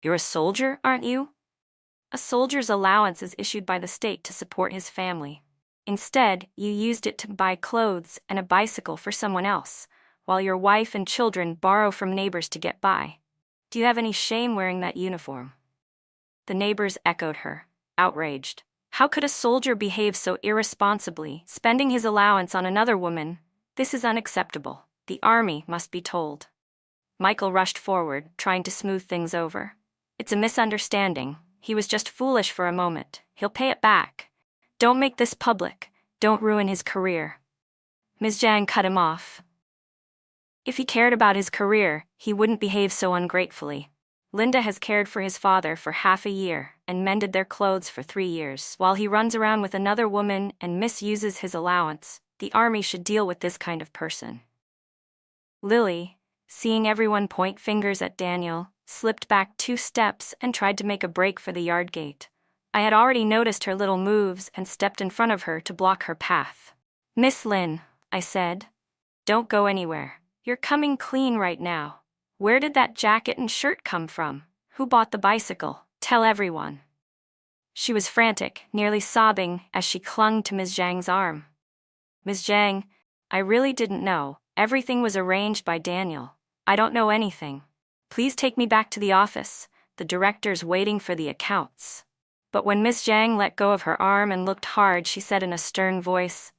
Speaker 1: You're a soldier, aren't you? A soldier's allowance is issued by the state to support his family. Instead, you used it to buy clothes and a bicycle for someone else, while your wife and children borrow from neighbors to get by. Do you have any shame wearing that uniform? The neighbors echoed her, outraged. How could a soldier behave so irresponsibly, spending his allowance on another woman? This is unacceptable. The army must be told. Michael rushed forward, trying to smooth things over. It's a misunderstanding. He was just foolish for a moment. He'll pay it back. Don't make this public. Don't ruin his career. Ms. Zhang cut him off. If he cared about his career, he wouldn't behave so ungratefully. Linda has cared for his father for half a year and mended their clothes for 3 years, while he runs around with another woman and misuses his allowance. The army should deal with this kind of person. Lily, seeing everyone point fingers at Daniel, slipped back 2 steps and tried to make a break for the yard gate. I had already noticed her little moves and stepped in front of her to block her path. Miss Lin, I said, don't go anywhere. You're coming clean right now. Where did that jacket and shirt come from? Who bought the bicycle? Tell everyone. She was frantic, nearly sobbing, as she clung to Ms. Zhang's arm. Ms. Zhang, I really didn't know. Everything was arranged by Daniel. I don't know anything. Please take me back to the office. The director's waiting for the accounts. But when Miss Zhang let go of her arm and looked hard, she said in a stern voice,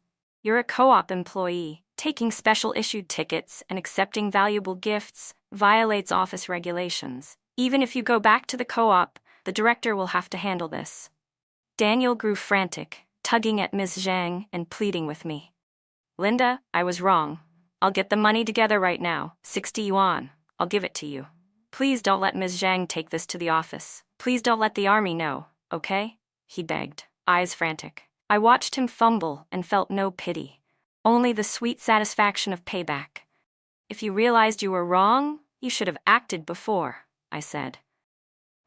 Speaker 1: You're a co-op employee. Taking special issued tickets and accepting valuable gifts violates office regulations. Even if you go back to the co-op, the director will have to handle this. Daniel grew frantic, tugging at Ms. Zhang and pleading with me. Linda, I was wrong. I'll get the money together right now, 60 yuan. I'll give it to you. Please don't let Ms. Zhang take this to the office. Please don't let the army know, okay? He begged, eyes frantic. I watched him fumble and felt no pity. Only the sweet satisfaction of payback. If you realized you were wrong, you should have acted before, I said.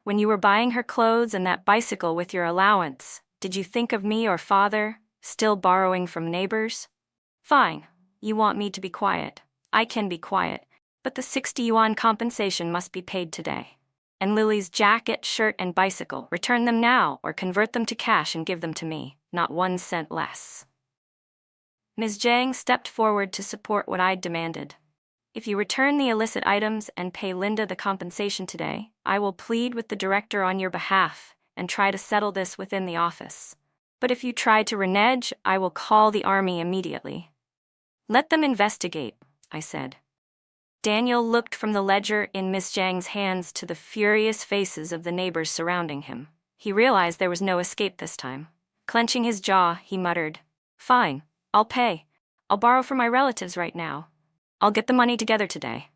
Speaker 1: When you were buying her clothes and that bicycle with your allowance, did you think of me or father, still borrowing from neighbors? Fine, you want me to be quiet. I can be quiet, but the 60 yuan compensation must be paid today. And Lily's jacket, shirt, and bicycle, return them now or convert them to cash and give them to me, not 1 cent less. Ms. Zhang stepped forward to support what I'd demanded. If you return the illicit items and pay Linda the compensation today, I will plead with the director on your behalf and try to settle this within the office. But if you try to renege, I will call the army immediately. Let them investigate, I said. Daniel looked from the ledger in Miss Zhang's hands to the furious faces of the neighbors surrounding him. He realized there was no escape this time. Clenching his jaw, he muttered, Fine. I'll pay. I'll borrow from my relatives right now. I'll get the money together today.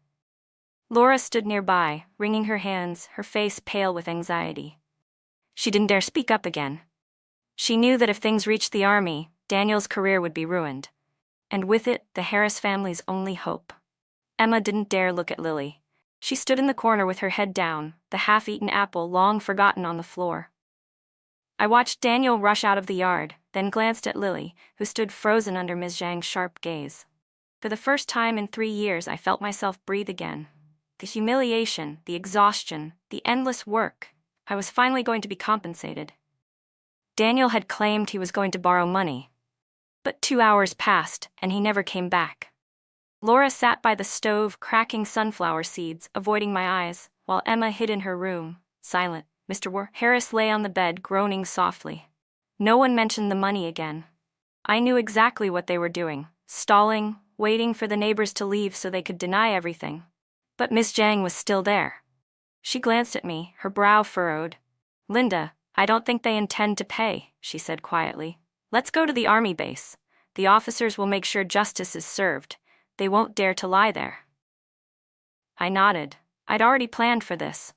Speaker 1: Laura stood nearby, wringing her hands, her face pale with anxiety. She didn't dare speak up again. She knew that if things reached the army, Daniel's career would be ruined. And with it, the Harris family's only hope. Emma didn't dare look at Lily. She stood in the corner with her head down, the half-eaten apple long forgotten on the floor. I watched Daniel rush out of the yard, then glanced at Lily, who stood frozen under Ms. Zhang's sharp gaze. For the first time in 3 years, I felt myself breathe again. The humiliation, the exhaustion, the endless work. I was finally going to be compensated. Daniel had claimed he was going to borrow money. But 2 hours passed, and he never came back. Laura sat by the stove cracking sunflower seeds, avoiding my eyes, while Emma hid in her room, silent. Mr. Harris lay on the bed, groaning softly. No one mentioned the money again. I knew exactly what they were doing, stalling, waiting for the neighbors to leave so they could deny everything. But Miss Jang was still there. She glanced at me, her brow furrowed. "Linda, I don't think they intend to pay," she said quietly. "Let's go to the army base. The officers will make sure justice is served. They won't dare to lie there." I nodded. I'd already planned for this.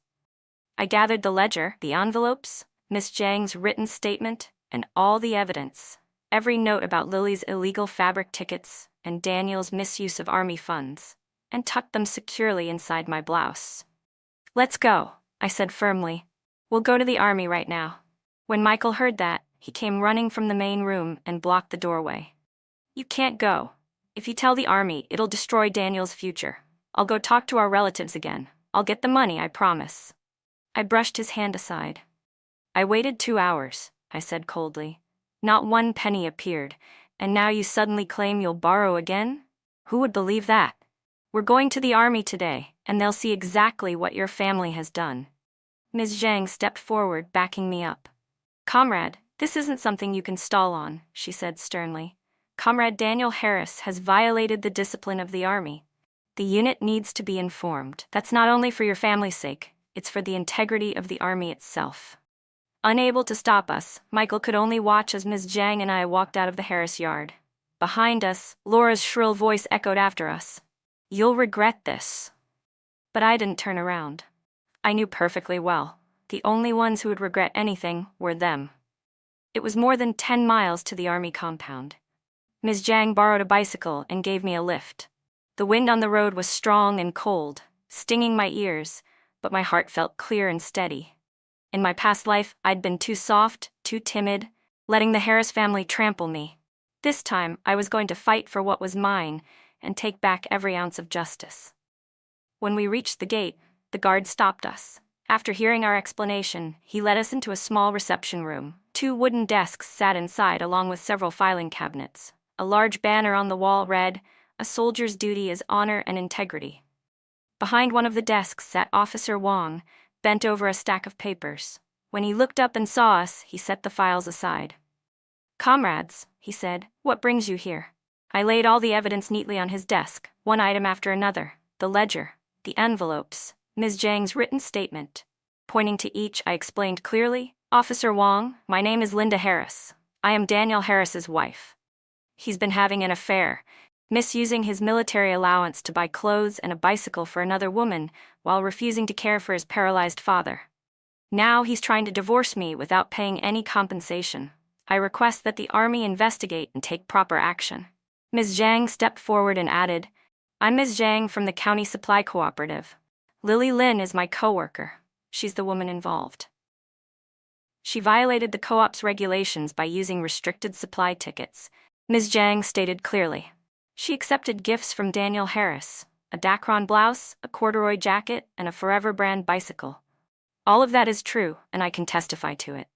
Speaker 1: I gathered the ledger, the envelopes, Miss Jang's written statement, and all the evidence. Every note about Lily's illegal fabric tickets and Daniel's misuse of army funds, and tucked them securely inside my blouse. "Let's go," I said firmly. "We'll go to the army right now." When Michael heard that, he came running from the main room and blocked the doorway. "You can't go. If you tell the army, it'll destroy Daniel's future. I'll go talk to our relatives again. I'll get the money, I promise." I brushed his hand aside. "I waited 2 hours," I said coldly. "Not one penny appeared, and now you suddenly claim you'll borrow again? Who would believe that? We're going to the army today, and they'll see exactly what your family has done." Ms. Zhang stepped forward, backing me up. "Comrade, this isn't something you can stall on," she said sternly. "Comrade Daniel Harris has violated the discipline of the army. The unit needs to be informed. That's not only for your family's sake, it's for the integrity of the army itself." Unable to stop us, Michael could only watch as Ms. Zhang and I walked out of the Harris yard. Behind us, Laura's shrill voice echoed after us. "You'll regret this." But I didn't turn around. I knew perfectly well. The only ones who would regret anything were them. It was more than 10 miles to the army compound. Ms. Zhang borrowed a bicycle and gave me a lift. The wind on the road was strong and cold, stinging my ears, but my heart felt clear and steady. In my past life, I'd been too soft, too timid, letting the Harris family trample me. This time, I was going to fight for what was mine and take back every ounce of justice. When we reached the gate, the guard stopped us. After hearing our explanation, he led us into a small reception room. 2 wooden desks sat inside along with several filing cabinets. A large banner on the wall read, "A soldier's duty is honor and integrity." Behind one of the desks sat Officer Wong, bent over a stack of papers. When he looked up and saw us, he set the files aside. "Comrades," he said, "what brings you here?" I laid all the evidence neatly on his desk, one item after another: the ledger, the envelopes, Ms. Zhang's written statement. Pointing to each, I explained clearly, "Officer Wong, my name is Linda Harris. I am Daniel Harris's wife. He's been having an affair, misusing his military allowance to buy clothes and a bicycle for another woman while refusing to care for his paralyzed father. Now he's trying to divorce me without paying any compensation. I request that the army investigate and take proper action." Ms. Zhang stepped forward and added, "I'm Ms. Zhang from the County Supply Cooperative. Lily Lin is my co-worker. She's the woman involved. She violated the co-op's regulations by using restricted supply tickets," Ms. Zhang stated clearly. "She accepted gifts from Daniel Harris, a Dacron blouse, a corduroy jacket, and a Forever brand bicycle. All of that is true, and I can testify to it."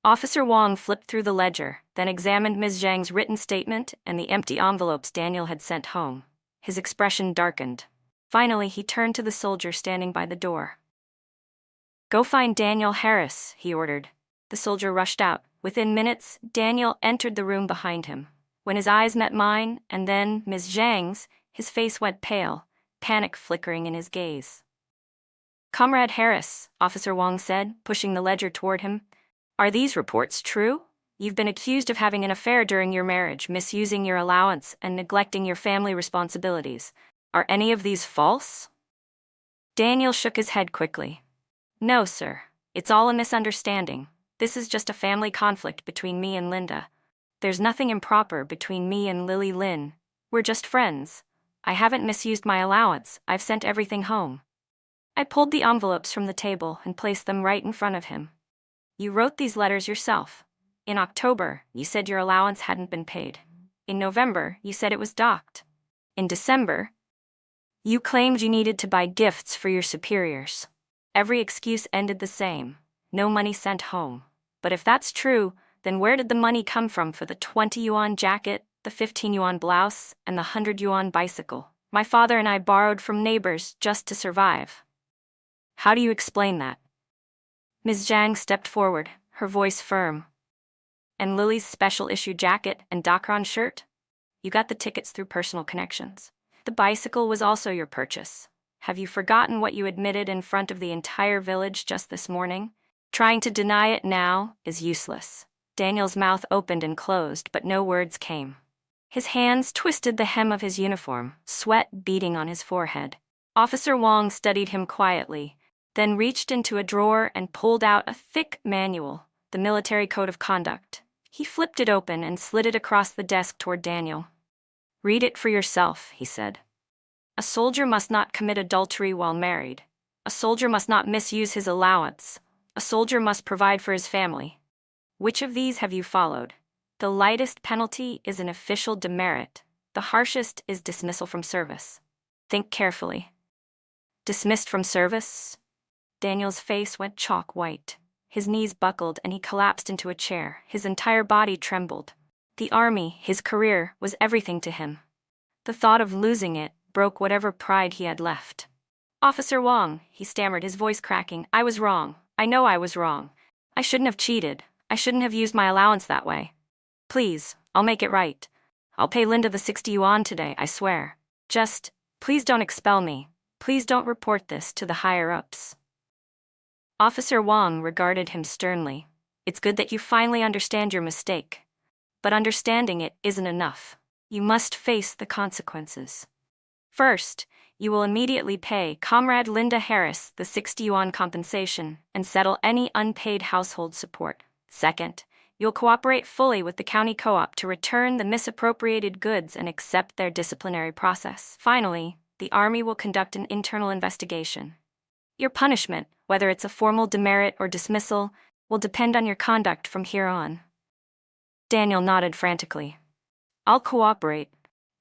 Speaker 1: Officer Wong flipped through the ledger, then examined Ms. Zhang's written statement and the empty envelopes Daniel had sent home. His expression darkened. Finally, he turned to the soldier standing by the door. "Go find Daniel Harris," he ordered. The soldier rushed out. Within minutes, Daniel entered the room behind him. When his eyes met mine, and then Ms. Zhang's, his face went pale, panic flickering in his gaze. "Comrade Harris," Officer Wong said, pushing the ledger toward him, "are these reports true? You've been accused of having an affair during your marriage, misusing your allowance, and neglecting your family responsibilities. Are any of these false?" Daniel shook his head quickly. "No, sir. It's all a misunderstanding. This is just a family conflict between me and Linda. There's nothing improper between me and Lily Lin. We're just friends. I haven't misused my allowance. I've sent everything home." I pulled the envelopes from the table and placed them right in front of him. "You wrote these letters yourself. In October, you said your allowance hadn't been paid. In November, you said it was docked. In December, you claimed you needed to buy gifts for your superiors. Every excuse ended the same. No money sent home. But if that's true, then where did the money come from for the 20 yuan jacket, the 15 yuan blouse, and the 100 yuan bicycle? My father and I borrowed from neighbors just to survive. How do you explain that? Ms. Zhang stepped forward, her voice firm. And Lily's special issue jacket and Dakron shirt? You got the tickets through personal connections. The bicycle was also your purchase. Have you forgotten what you admitted in front of the entire village just this morning? Trying to deny it now is useless. Daniel's mouth opened and closed, but no words came. His hands twisted the hem of his uniform, sweat beading on his forehead. Officer Wong studied him quietly, then reached into a drawer and pulled out a thick manual, the Military Code of Conduct. He flipped it open and slid it across the desk toward Daniel. Read it for yourself, he said. A soldier must not commit adultery while married. A soldier must not misuse his allowance. A soldier must provide for his family. Which of these have you followed? The lightest penalty is an official demerit. The harshest is dismissal from service. Think carefully. Dismissed from service? Daniel's face went chalk white. His knees buckled and he collapsed into a chair. His entire body trembled. The army, his career, was everything to him. The thought of losing it broke whatever pride he had left. Officer Wong, he stammered, his voice cracking, I was wrong. I know I was wrong. I shouldn't have cheated. I shouldn't have used my allowance that way. Please, I'll make it right. I'll pay Linda the 60 yuan today, I swear. Just, please don't expel me. Please don't report this to the higher-ups. Officer Wong regarded him sternly. It's good that you finally understand your mistake. But understanding it isn't enough. You must face the consequences. First, you will immediately pay Comrade Linda Harris the 60 yuan compensation and settle any unpaid household support. Second, you'll cooperate fully with the county co-op to return the misappropriated goods and accept their disciplinary process. Finally, the army will conduct an internal investigation. Your punishment, whether it's a formal demerit or dismissal, will depend on your conduct from here on. Daniel nodded frantically. I'll cooperate.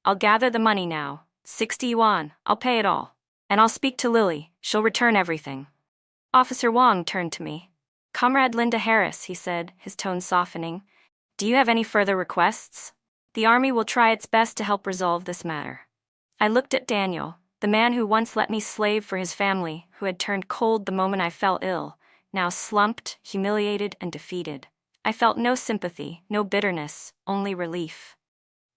Speaker 1: I'll gather the money now. 60 yuan, I'll pay it all. And I'll speak to Lily, she'll return everything. Officer Wong turned to me. Comrade Linda Harris, he said, his tone softening. Do you have any further requests? The army will try its best to help resolve this matter. I looked at Daniel, the man who once let me slave for his family, who had turned cold the moment I fell ill, now slumped, humiliated, and defeated. I felt no sympathy, no bitterness, only relief.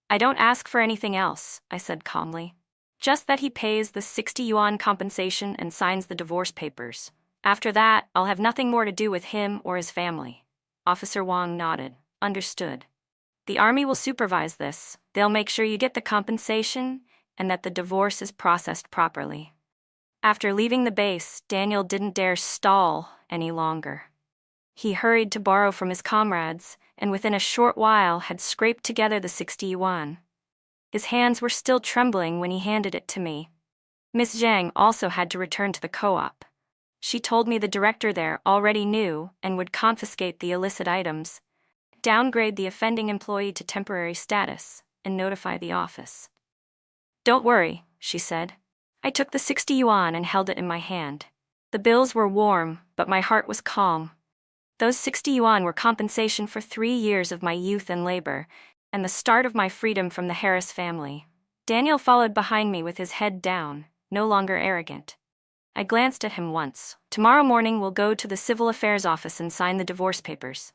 Speaker 1: I don't ask for anything else, I said calmly. Just that he pays the 60 yuan compensation and signs the divorce papers. After that, I'll have nothing more to do with him or his family. Officer Wong nodded. Understood. The army will supervise this. They'll make sure you get the compensation and that the divorce is processed properly. After leaving the base, Daniel didn't dare stall any longer. He hurried to borrow from his comrades, and within a short while had scraped together the 60 yuan. His hands were still trembling when he handed it to me. Miss Zhang also had to return to the co-op. She told me the director there already knew and would confiscate the illicit items, downgrade the offending employee to temporary status, and notify the office. Don't worry, she said. I took the 60 yuan and held it in my hand. The bills were warm, but my heart was calm. Those 60 yuan were compensation for 3 years of my youth and labor, and the start of my freedom from the Harris family. Daniel followed behind me with his head down, no longer arrogant. I glanced at him once. Tomorrow morning we'll go to the Civil Affairs office and sign the divorce papers.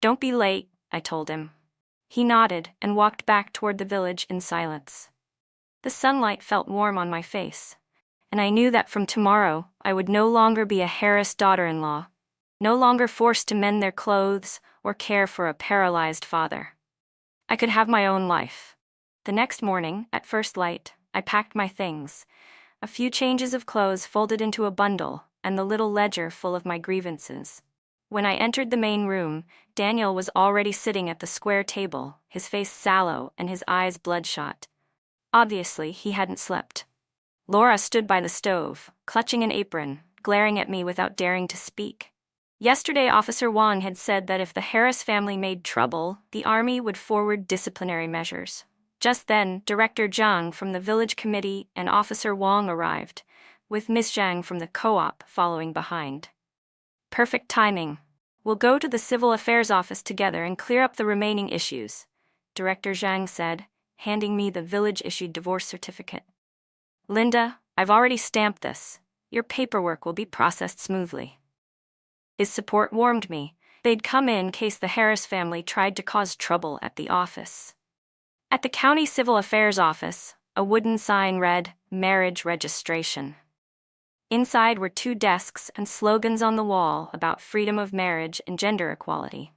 Speaker 1: Don't be late, I told him. He nodded and walked back toward the village in silence. The sunlight felt warm on my face, and I knew that from tomorrow I would no longer be a Harris daughter-in-law, no longer forced to mend their clothes or care for a paralyzed father. I could have my own life. The next morning, at first light, I packed my things, a few changes of clothes folded into a bundle, and the little ledger full of my grievances. When I entered the main room, Daniel was already sitting at the square table, his face sallow and his eyes bloodshot. Obviously, he hadn't slept. Laura stood by the stove, clutching an apron, glaring at me without daring to speak. Yesterday, Officer Wong had said that if the Harris family made trouble, the army would forward disciplinary measures. Just then, Director Zhang from the village committee and Officer Wong arrived, with Miss Zhang from the co-op following behind. Perfect timing. We'll go to the Civil Affairs office together and clear up the remaining issues, Director Zhang said, handing me the village-issued divorce certificate. Linda, I've already stamped this. Your paperwork will be processed smoothly. His support warmed me. They'd come in case the Harris family tried to cause trouble at the office. At the County Civil Affairs office, a wooden sign read, "Marriage Registration." Inside were 2 desks and slogans on the wall about freedom of marriage and gender equality.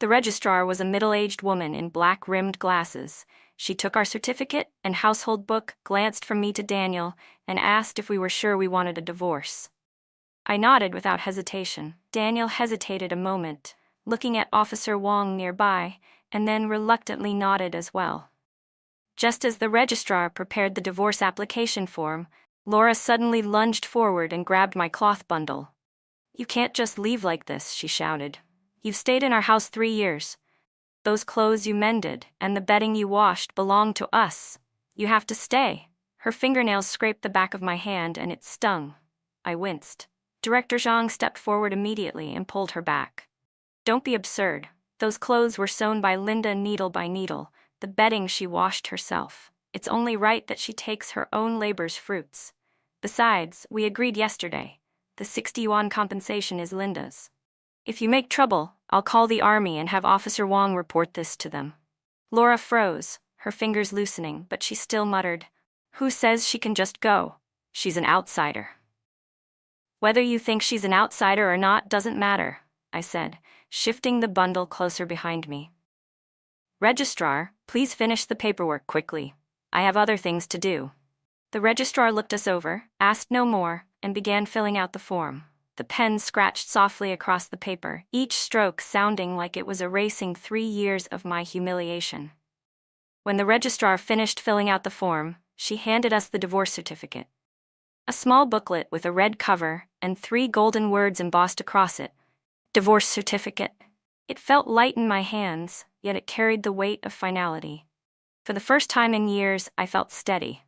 Speaker 1: The registrar was a middle-aged woman in black-rimmed glasses. She took our certificate and household book, glanced from me to Daniel, and asked if we were sure we wanted a divorce. I nodded without hesitation. Daniel hesitated a moment, looking at Officer Wong nearby, and then reluctantly nodded as well. Just as the registrar prepared the divorce application form, Laura suddenly lunged forward and grabbed my cloth bundle. "You can't just leave like this," she shouted. "You've stayed in our house 3 years. Those clothes you mended and the bedding you washed belong to us. You have to stay." Her fingernails scraped the back of my hand and it stung. I winced. Director Zhang stepped forward immediately and pulled her back. "Don't be absurd. Those clothes were sewn by Linda needle by needle. The bedding she washed herself. It's only right that she takes her own labor's fruits. Besides, we agreed yesterday. The 60 yuan compensation is Linda's. If you make trouble, I'll call the army and have Officer Wong report this to them." Laura froze, her fingers loosening, but she still muttered, "Who says she can just go? She's an outsider." "Whether you think she's an outsider or not doesn't matter," I said, shifting the bundle closer behind me. "Registrar, please finish the paperwork quickly. I have other things to do." The registrar looked us over, asked no more, and began filling out the form. The pen scratched softly across the paper, each stroke sounding like it was erasing 3 years of my humiliation. When the registrar finished filling out the form, she handed us the divorce certificate. A small booklet with a red cover and 3 golden words embossed across it. Divorce certificate. It felt light in my hands, yet it carried the weight of finality. For the first time in years, I felt steady.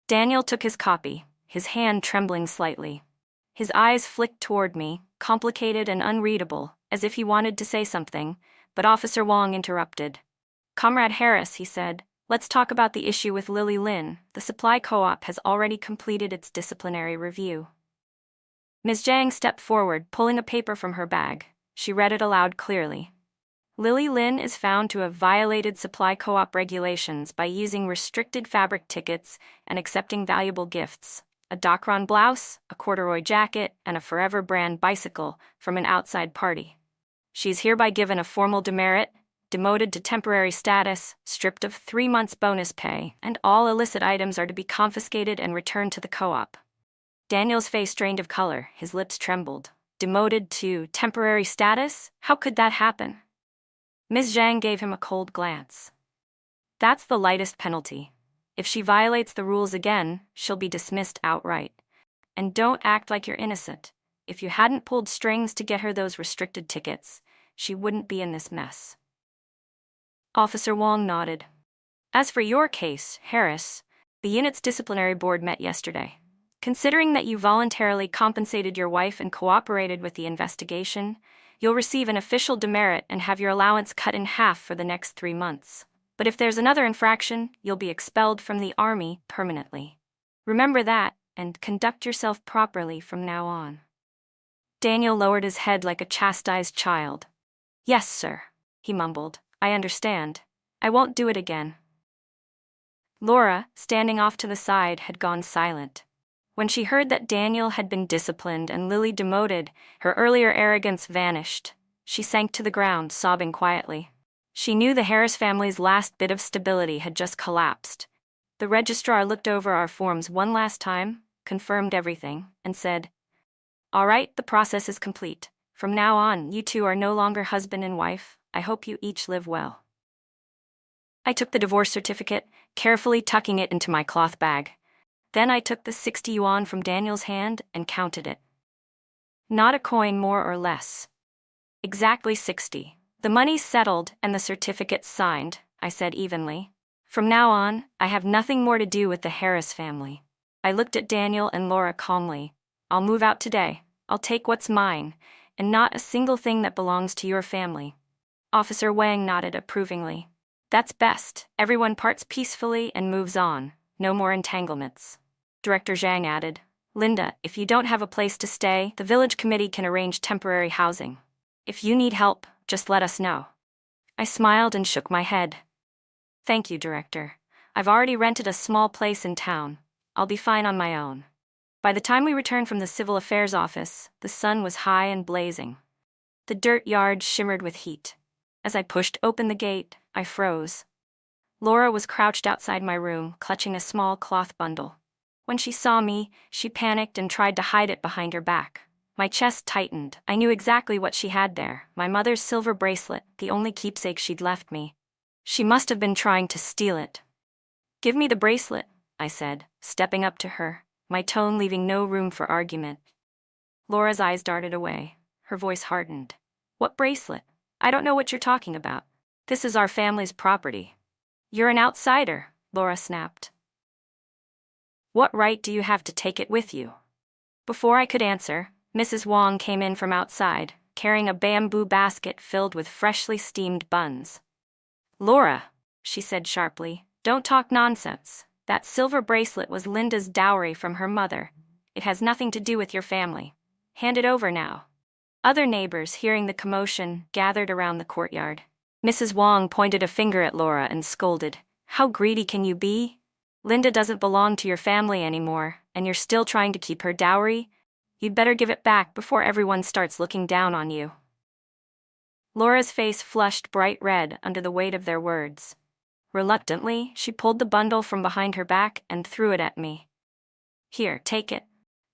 Speaker 1: Daniel took his copy, his hand trembling slightly. His eyes flicked toward me, complicated and unreadable, as if he wanted to say something, but Officer Wong interrupted. "Comrade Harris," he said, "let's talk about the issue with Lily Lin. The supply co-op has already completed its disciplinary review." Ms. Zhang stepped forward, pulling a paper from her bag. She read it aloud clearly. "Lily Lin is found to have violated supply co-op regulations by using restricted fabric tickets and accepting valuable gifts, a Dacron blouse, a corduroy jacket, and a Forever brand bicycle from an outside party. She is hereby given a formal demerit, demoted to temporary status, stripped of 3 months bonus pay, and all illicit items are to be confiscated and returned to the co-op." Daniel's face drained of color, his lips trembled. Demoted to temporary status? How could that happen? Ms. Zhang gave him a cold glance. "That's the lightest penalty. If she violates the rules again, she'll be dismissed outright. And don't act like you're innocent. If you hadn't pulled strings to get her those restricted tickets, she wouldn't be in this mess." Officer Wong nodded. "As for your case, Harris, the unit's disciplinary board met yesterday. Considering that you voluntarily compensated your wife and cooperated with the investigation, you'll receive an official demerit and have your allowance cut in half for the next 3 months. But if there's another infraction, you'll be expelled from the army permanently. Remember that, and conduct yourself properly from now on." Daniel lowered his head like a chastised child. "Yes, sir," he mumbled. "I understand. I won't do it again." Laura, standing off to the side, had gone silent. When she heard that Daniel had been disciplined and Lily demoted, her earlier arrogance vanished. She sank to the ground, sobbing quietly. She knew the Harris family's last bit of stability had just collapsed. The registrar looked over our forms one last time, confirmed everything, and said, "All right, the process is complete. From now on, you two are no longer husband and wife. I hope you each live well." I took the divorce certificate, carefully tucking it into my cloth bag. Then I took the 60 yuan from Daniel's hand and counted it. Not a coin more or less. Exactly 60. "The money's settled and the certificate signed," I said evenly. "From now on, I have nothing more to do with the Harris family." I looked at Daniel and Laura calmly. I'll move out today. I'll take what's mine, and not a single thing that belongs to your family. Officer Wang nodded approvingly. That's best. Everyone parts peacefully and moves on. No more entanglements. Director Zhang added, Linda, if you don't have a place to stay, the village committee can arrange temporary housing. If you need help, just let us know. I smiled and shook my head. Thank you, Director. I've already rented a small place in town. I'll be fine on my own. By the time we returned from the Civil Affairs office, the sun was high and blazing. The dirt yard shimmered with heat. As I pushed open the gate, I froze. Laura was crouched outside my room, clutching a small cloth bundle. When she saw me, she panicked and tried to hide it behind her back. My chest tightened. I knew exactly what she had there, my mother's silver bracelet, the only keepsake she'd left me. She must have been trying to steal it. Give me the bracelet, I said, stepping up to her, my tone leaving no room for argument. Laura's eyes darted away. Her voice hardened. What bracelet? I don't know what you're talking about. This is our family's property. You're an outsider, Laura snapped. What right do you have to take it with you? Before I could answer, Mrs. Wang came in from outside, carrying a bamboo basket filled with freshly steamed buns. Laura, she said sharply, don't talk nonsense. That silver bracelet was Linda's dowry from her mother. It has nothing to do with your family. Hand it over now. Other neighbors, hearing the commotion, gathered around the courtyard. Mrs. Wang pointed a finger at Laura and scolded, How greedy can you be? Linda doesn't belong to your family anymore, and you're still trying to keep her dowry? You'd better give it back before everyone starts looking down on you. Laura's face flushed bright red under the weight of their words. Reluctantly, she pulled the bundle from behind her back and threw it at me. Here, take it.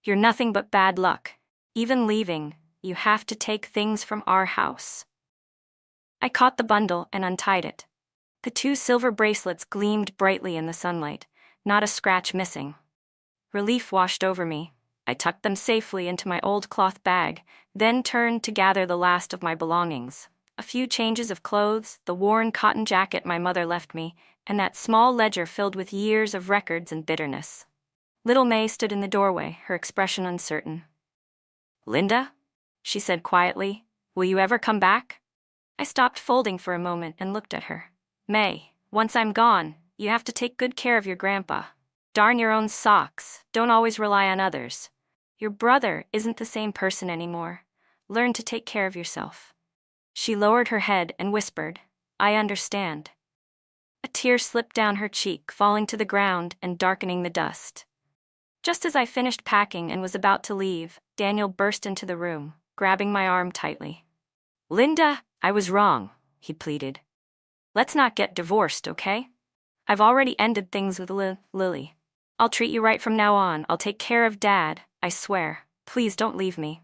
Speaker 1: You're nothing but bad luck. Even leaving, you have to take things from our house. I caught the bundle and untied it. The 2 silver bracelets gleamed brightly in the sunlight, not a scratch missing. Relief washed over me. I tucked them safely into my old cloth bag, then turned to gather the last of my belongings. A few changes of clothes, the worn cotton jacket my mother left me, and that small ledger filled with years of records and bitterness. Little May stood in the doorway, her expression uncertain. Linda? She said quietly, will you ever come back? I stopped folding for a moment and looked at her. May, once I'm gone, you have to take good care of your grandpa. Darn your own socks, don't always rely on others. Your brother isn't the same person anymore. Learn to take care of yourself. She lowered her head and whispered, I understand. A tear slipped down her cheek, falling to the ground and darkening the dust. Just as I finished packing and was about to leave, Daniel burst into the room, grabbing my arm tightly. Linda, I was wrong, he pleaded. Let's not get divorced, okay? I've already ended things with Lily. I'll treat you right from now on. I'll take care of Dad, I swear. Please don't leave me.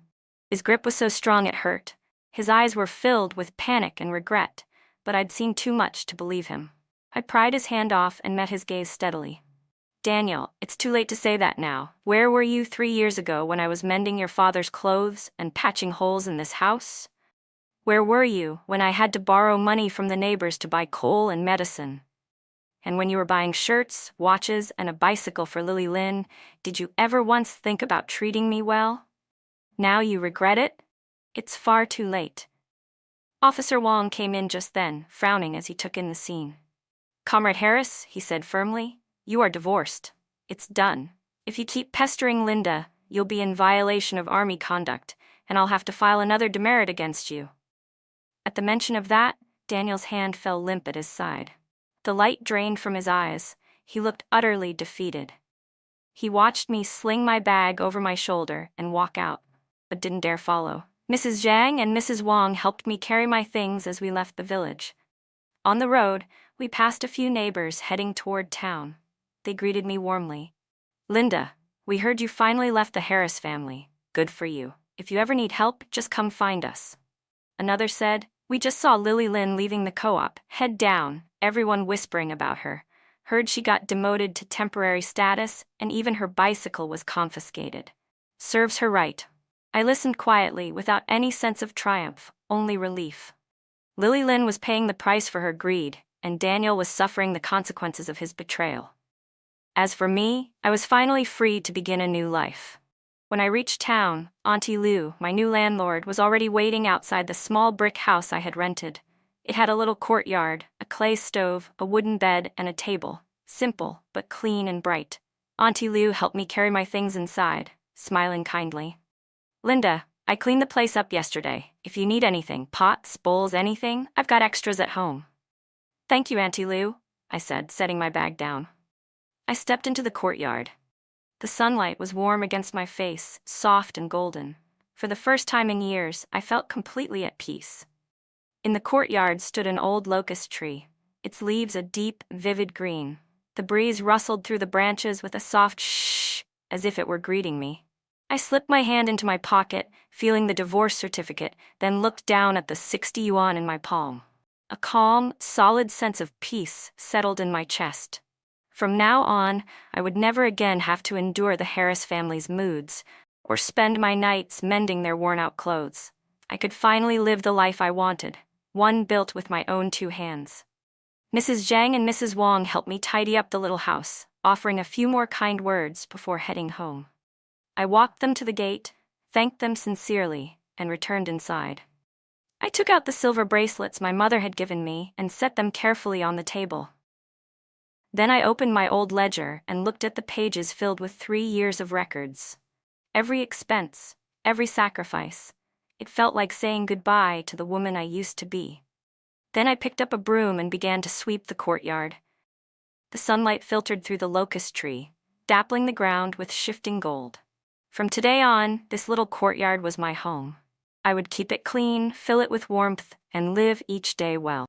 Speaker 1: His grip was so strong it hurt. His eyes were filled with panic and regret, but I'd seen too much to believe him. I pried his hand off and met his gaze steadily. Daniel, it's too late to say that now. Where were you 3 years ago when I was mending your father's clothes and patching holes in this house? Where were you when I had to borrow money from the neighbors to buy coal and medicine? And when you were buying shirts, watches, and a bicycle for Lily Lynn, did you ever once think about treating me well? Now you regret it? It's far too late. Officer Wang came in just then, frowning as he took in the scene. Comrade Harris, he said firmly, you are divorced. It's done. If you keep pestering Linda, you'll be in violation of Army conduct, and I'll have to file another demerit against you. At the mention of that, Daniel's hand fell limp at his side. The light drained from his eyes. He looked utterly defeated. He watched me sling my bag over my shoulder and walk out, but didn't dare follow. Mrs. Zhang and Mrs. Wang helped me carry my things as we left the village. On the road, we passed a few neighbors heading toward town. They greeted me warmly. Linda, we heard you finally left the Harris family. Good for you. If you ever need help, just come find us. Another said, we just saw Lily Lynn leaving the co-op, head down, everyone whispering about her. Heard she got demoted to temporary status, and even her bicycle was confiscated. Serves her right. I listened quietly, without any sense of triumph, only relief. Lily Lynn was paying the price for her greed, and Daniel was suffering the consequences of his betrayal. As for me, I was finally free to begin a new life. When I reached town, Auntie Lou, my new landlord, was already waiting outside the small brick house I had rented. It had a little courtyard, a clay stove, a wooden bed, and a table. Simple, but clean and bright. Auntie Lou helped me carry my things inside, smiling kindly. "Linda, I cleaned the place up yesterday. If you need anything, pots, bowls, anything, I've got extras at home." "Thank you, Auntie Lou," I said, setting my bag down. I stepped into the courtyard. The sunlight was warm against my face, soft and golden. For the first time in years, I felt completely at peace. In the courtyard stood an old locust tree, its leaves a deep, vivid green. The breeze rustled through the branches with a soft shh, as if it were greeting me. I slipped my hand into my pocket, feeling the divorce certificate, then looked down at the 60 yuan in my palm. A calm, solid sense of peace settled in my chest. From now on, I would never again have to endure the Harris family's moods, or spend my nights mending their worn-out clothes. I could finally live the life I wanted, one built with my own two hands. Mrs. Zhang and Mrs. Wang helped me tidy up the little house, offering a few more kind words before heading home. I walked them to the gate, thanked them sincerely, and returned inside. I took out the silver bracelets my mother had given me and set them carefully on the table. Then I opened my old ledger and looked at the pages filled with 3 years of records. Every expense, every sacrifice. It felt like saying goodbye to the woman I used to be. Then I picked up a broom and began to sweep the courtyard. The sunlight filtered through the locust tree, dappling the ground with shifting gold. From today on, this little courtyard was my home. I would keep it clean, fill it with warmth, and live each day well.